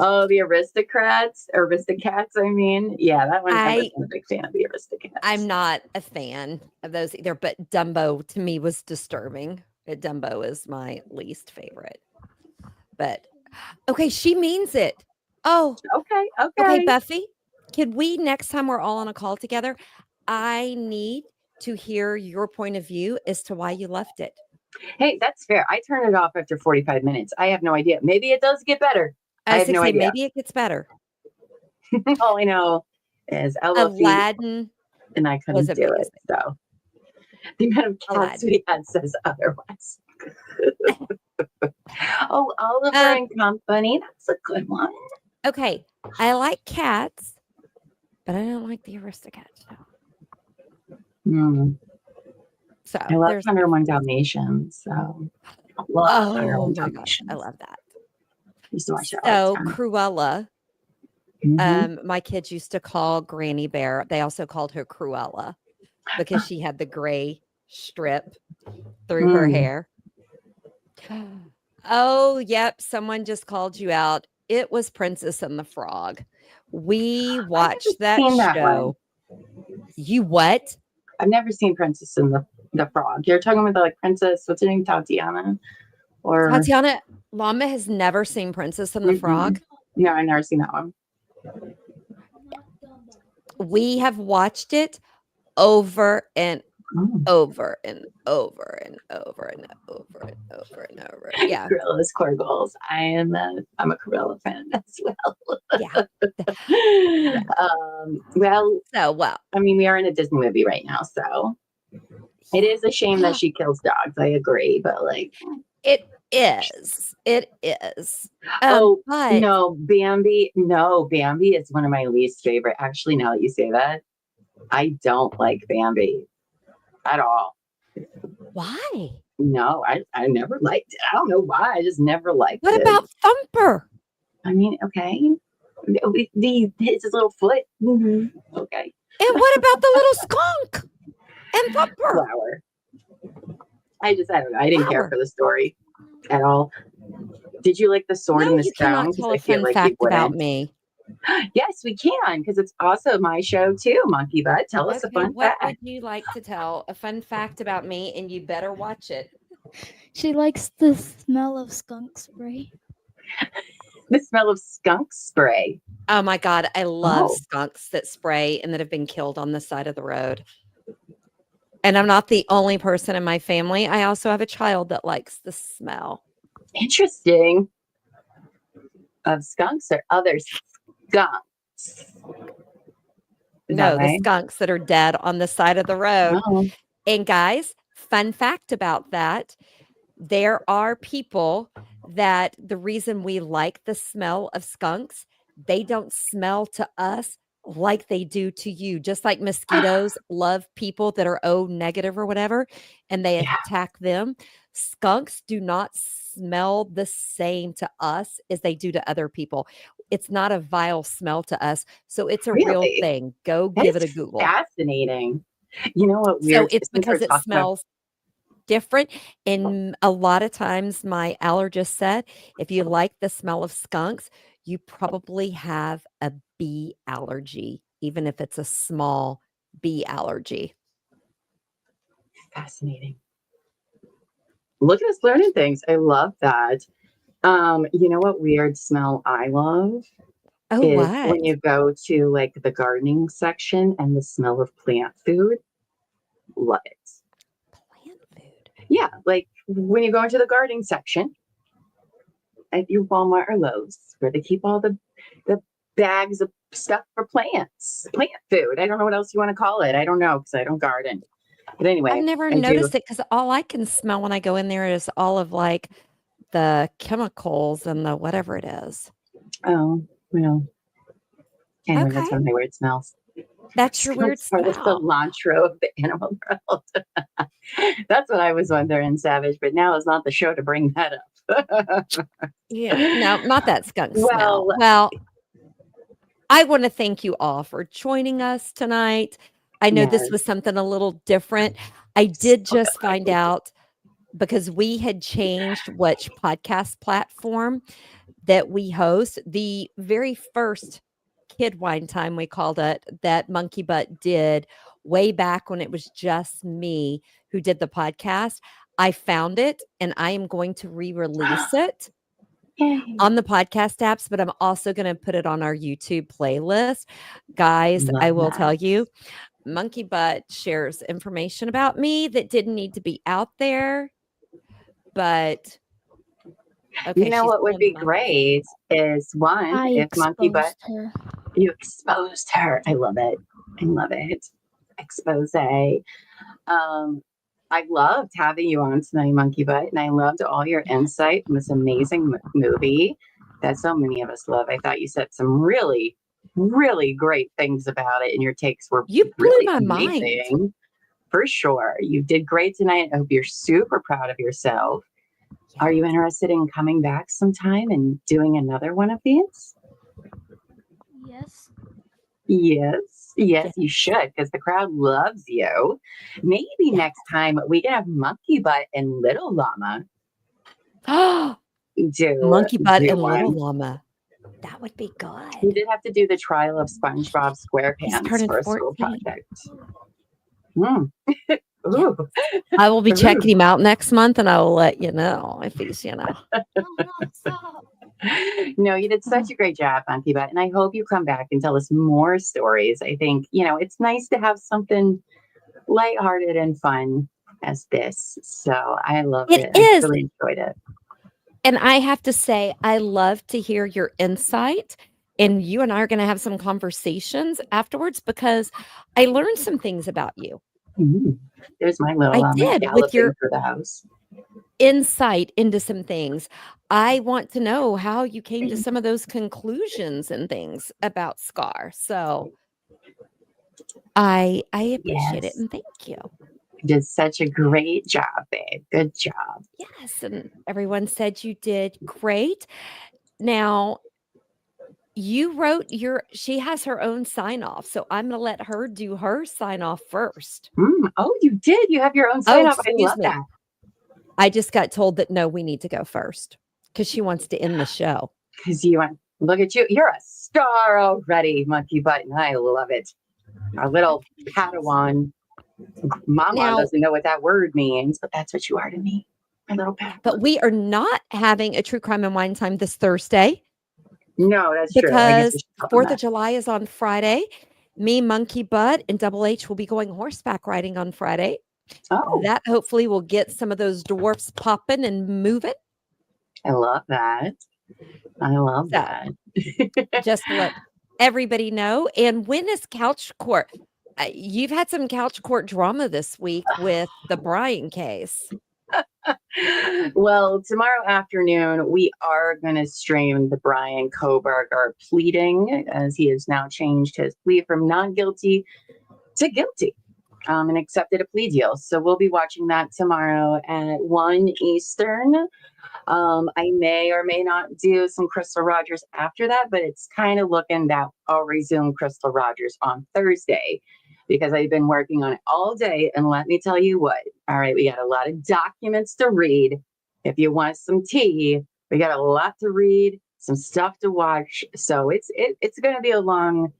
oh, the Aristocrats, I mean, yeah, that one. I I- wasn't a big fan of the Aristocrats. I'm not a fan of those either, but Dumbo to me was disturbing. But Dumbo is my least favorite. But okay, she means it. Oh, Okay, okay, Buffy. Can we, next time we're all on a call together, I need to hear your point of view as to why you left it. Hey, that's fair. I turn it off after 45 minutes. I have no idea. Maybe it does get better. I have no idea. Maybe it gets better. All I know is Luffy, Aladdin. and I couldn't was do it. amazing. So the amount of cats Aladdin. we had says otherwise. Oh, Oliver and Company. That's a good one. Okay, I like cats, but I don't like the Aristocats. No. So I love there's 101 Dalmatians. So I love 101 my gosh, Dalmatians. I love that. I used to watch that all So the time. Cruella, Mhm. my kids used to call Granny Bear. They also called her Cruella because she had the gray strip through her Mm. hair. Oh, yep. Someone just called you out. It was Princess and the Frog. We watched that seen that show. You what? I've never seen Princess and the Frog. You're talking about like Princess, what's her name, Tatiana? Or Tatiana Llama has never seen Princess and the Mhm. Frog. No, I've never seen that one. We have watched it over and Oh. over and over and over and over and over and over. Yeah. Gorillas, Corgles. I'm a gorilla fan as well. Yeah. Well, So, well, I mean, we are in a Disney movie right now, so it is a shame that she kills dogs. I agree, but like, it is. It is. oh But no, Bambi. No, Bambi is one of my least favorite. Actually, now that you say that, I don't like Bambi at all. why? No, I never liked it. I don't know why. I just never liked What it. about Thumper? I mean, okay. His little foot. Okay. And what about the little skunk and Thumper? Flower. I don't know. I didn't care Flower. for the story at all. Did you like the sword No, and the you cannot stone? tell I a feel fun like you fact about wouldn't. me. Yes, we can, because it's also my show too, Monkey Butt. Tell us a Okay, fun what fact. would you like to tell? A fun fact about me, and you better watch it. She likes the smell of skunk spray. The smell of skunk spray. Oh my God, I love Oh. skunks that spray and that have been killed on the side of the road. And I'm not the only person in my family. I also have a child that likes the smell. Interesting. Of skunks or other skunks? Is that No, the right? skunks that are dead on the side of the road. Oh. And guys, fun fact about that, there are people that the reason we like the smell of skunks, they don't smell to us like they do to you. Just like mosquitoes love people that are O negative or whatever, and they Yeah. attack them. Skunks do not smell the same to us as they do to other people. It's not a vile smell to us. So it's a real Really? thing. Go That give it is a Google. fascinating. You know what? So Weird. it's Since we're because it talking about smells different. And a lot of times my allergist said, if you like the smell of skunks, you probably have a bee allergy, even if it's a small bee allergy. fascinating. Look at us learning things. I love that. You know what weird smell I love Oh, is what? when you go to like the gardening section and the smell of plant food. Love it. Plant food. Yeah, like when you go into the gardening section at your Walmart or Lowe's, where they keep all the bags of stuff for plants, plant food. I don't know what else you want to call it. I don't know because I don't garden. But anyway, I've never I do. noticed it because all I can smell when I go in there is all of like the chemicals and the whatever it is. Oh, well. Anyway, Okay. that's one of my weird smells. That's your weird Skunks are the smell. cilantro of the animal world. That's what I was wondering, Savage. But now is not the show to bring that up. Yeah, no, not that skunk smell. Well, Well, I want to thank you all for joining us tonight. I know this was yes. something a little different. I did So just good. find out because we had changed which podcast platform that we host. The very first Kid Wine Time, we called it, that Monkey Butt did way back when it was just me who did the podcast. I found it and I am going to re-release it Yay. on the podcast apps, but I'm also going to put it on our YouTube playlist. Guys, I Love will that. tell you, Monkey Butt shares information about me that didn't need to be out there. But okay, You know she's what would pulling the be microphone. great is one, I if Monkey Butt, exposed her. you exposed her. I love it. I love it. Expose. I loved having you on tonight, Monkey Butt, and I loved all your insight in this amazing movie that so many of us love. I thought you said some really, really great things about it, and your takes were You blew really my mind. amazing. For sure. You did great tonight. I hope you're super proud of yourself. Are you interested in coming back sometime and doing another one of these? Yes. Yes, you should, because the crowd loves you. Maybe next time we can have Monkey Butt and Little Llama do Monkey Butt do and Little one. Llama. That would be We good. did have to do the trial of SpongeBob He's SquarePants turning for a school 14. project. Ooh. I will be Ooh. checking him out next month and I will let you know if he's, No, stop. No, you did such a great job, Monkey Butt, and I hope you come back and tell us more stories. I think, it's nice to have something lighthearted and fun as this. So I loved It it. I is. really enjoyed it. And I have to say, I love to hear your insight. And you and I are going to have some conversations afterwards because I learned some things about you. Mm. There's my little I did with galloping your through the house. insight into some things. I want to know how you came to some of those conclusions and things about Scar. So I appreciate it Yes. and thank you. You did such a great job, babe. Good job. Yes, and everyone said you did great. Now, you wrote she has her own sign off, so I'm going to let her do her sign off first. Oh, you did. You have your own Oh, sign off. I excuse love me. that. I just got told that no, we need to go first because she wants to end the show. Because you want, look at you. You're a star already, Monkey Butt, and I love it. Our little Padawan. Mama Now, doesn't know what that word means, but that's what you are to me. My little Padawan. but we are not having a True Crime and Wine Time this Thursday No, that's true. I guess we because should tell them 4th of that. July is on Friday. Me, Monkey Butt, and Double H will be going horseback riding on Friday. Oh, That hopefully will get some of those dwarfs popping and moving. I love that. I love So, that. just to let everybody know. And when is Couch Court? You've had some Couch Court drama this week with the Brian case. Well, tomorrow afternoon, we are going to stream the Brian Koberger pleading, as he has now changed his plea from not guilty to guilty and accepted a plea deal. So we'll be watching that tomorrow at 1 Eastern. I may or may not do some Crystal Rogers after that, but it's kind of looking that I'll resume Crystal Rogers on Thursday because I've been working on it all day. And let me tell you what, all right, we got a lot of documents to read. If you want some tea, we got a lot to read, some stuff to watch. So it's going to be a long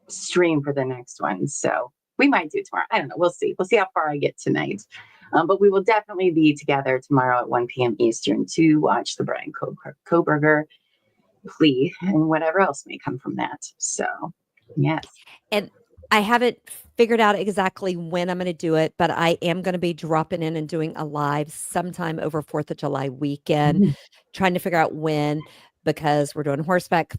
stream for the next one. So we might do tomorrow. I don't know. We'll see. We'll see how far I get tonight. But we will definitely be together tomorrow at 1 p.m. Eastern to watch the Brian Koberger plea and whatever else may come from that. So, yes. And I haven't figured out exactly when I'm going to do it, but I am going to be dropping in and doing a live sometime over 4th of July weekend, trying to figure out when, because we're doing horseback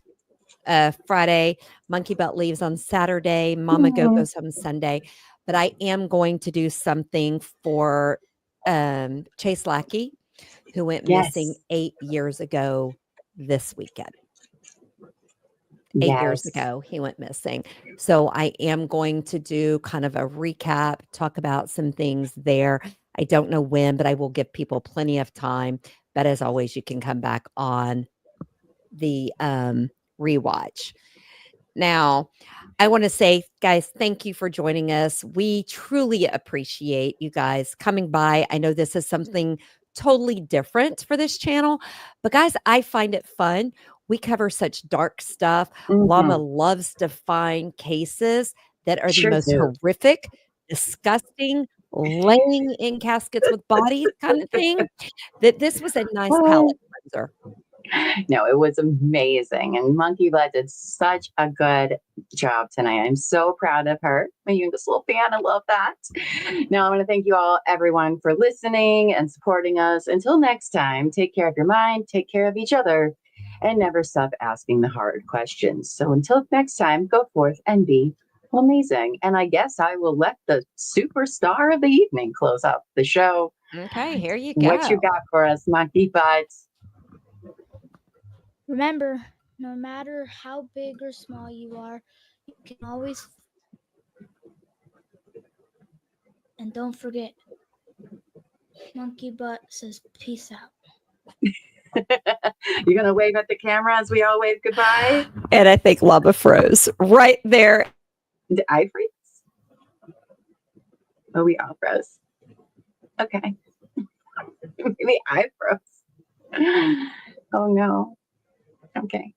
Friday, Monkey Butt leaves on Saturday, Mama Goat goes home Sunday. But I am going to do something for Chase Lackey, who went missing 8 years ago this weekend. 8 years ago, he went missing. So I am going to do kind of a recap, talk about some things there. I don't know when, but I will give people plenty of time. But as always, you can come back on the rewatch. Now, I want to say, guys, thank you for joining us. We truly appreciate you guys coming by. I know this is something totally different for this channel, but guys, I find it fun. We cover such dark stuff. Llama loves to find cases that are the most horrific, disgusting, laying in caskets with bodies kind of thing. That this was a nice palate cleanser. No, it was amazing. And Monkey Butt did such a good job tonight. I'm so proud of her. You're this little fan. I love that. Now, I want to thank you all, everyone, for listening and supporting us. Until next time, take care of your mind, take care of each other, and never stop asking the hard questions. So until next time, go forth and be amazing. And I guess I will let the superstar of the evening close up the show. Okay, here you go. What you got for us, Monkey Butt? Remember, no matter how big or small you are, you can always. And don't forget, Monkey Butt says peace out. You're going to wave at the camera as we all wave goodbye? And I think Llama froze right there. Did I freeze? Oh, we all froze. Okay. Maybe I froze. Oh, no. Okay.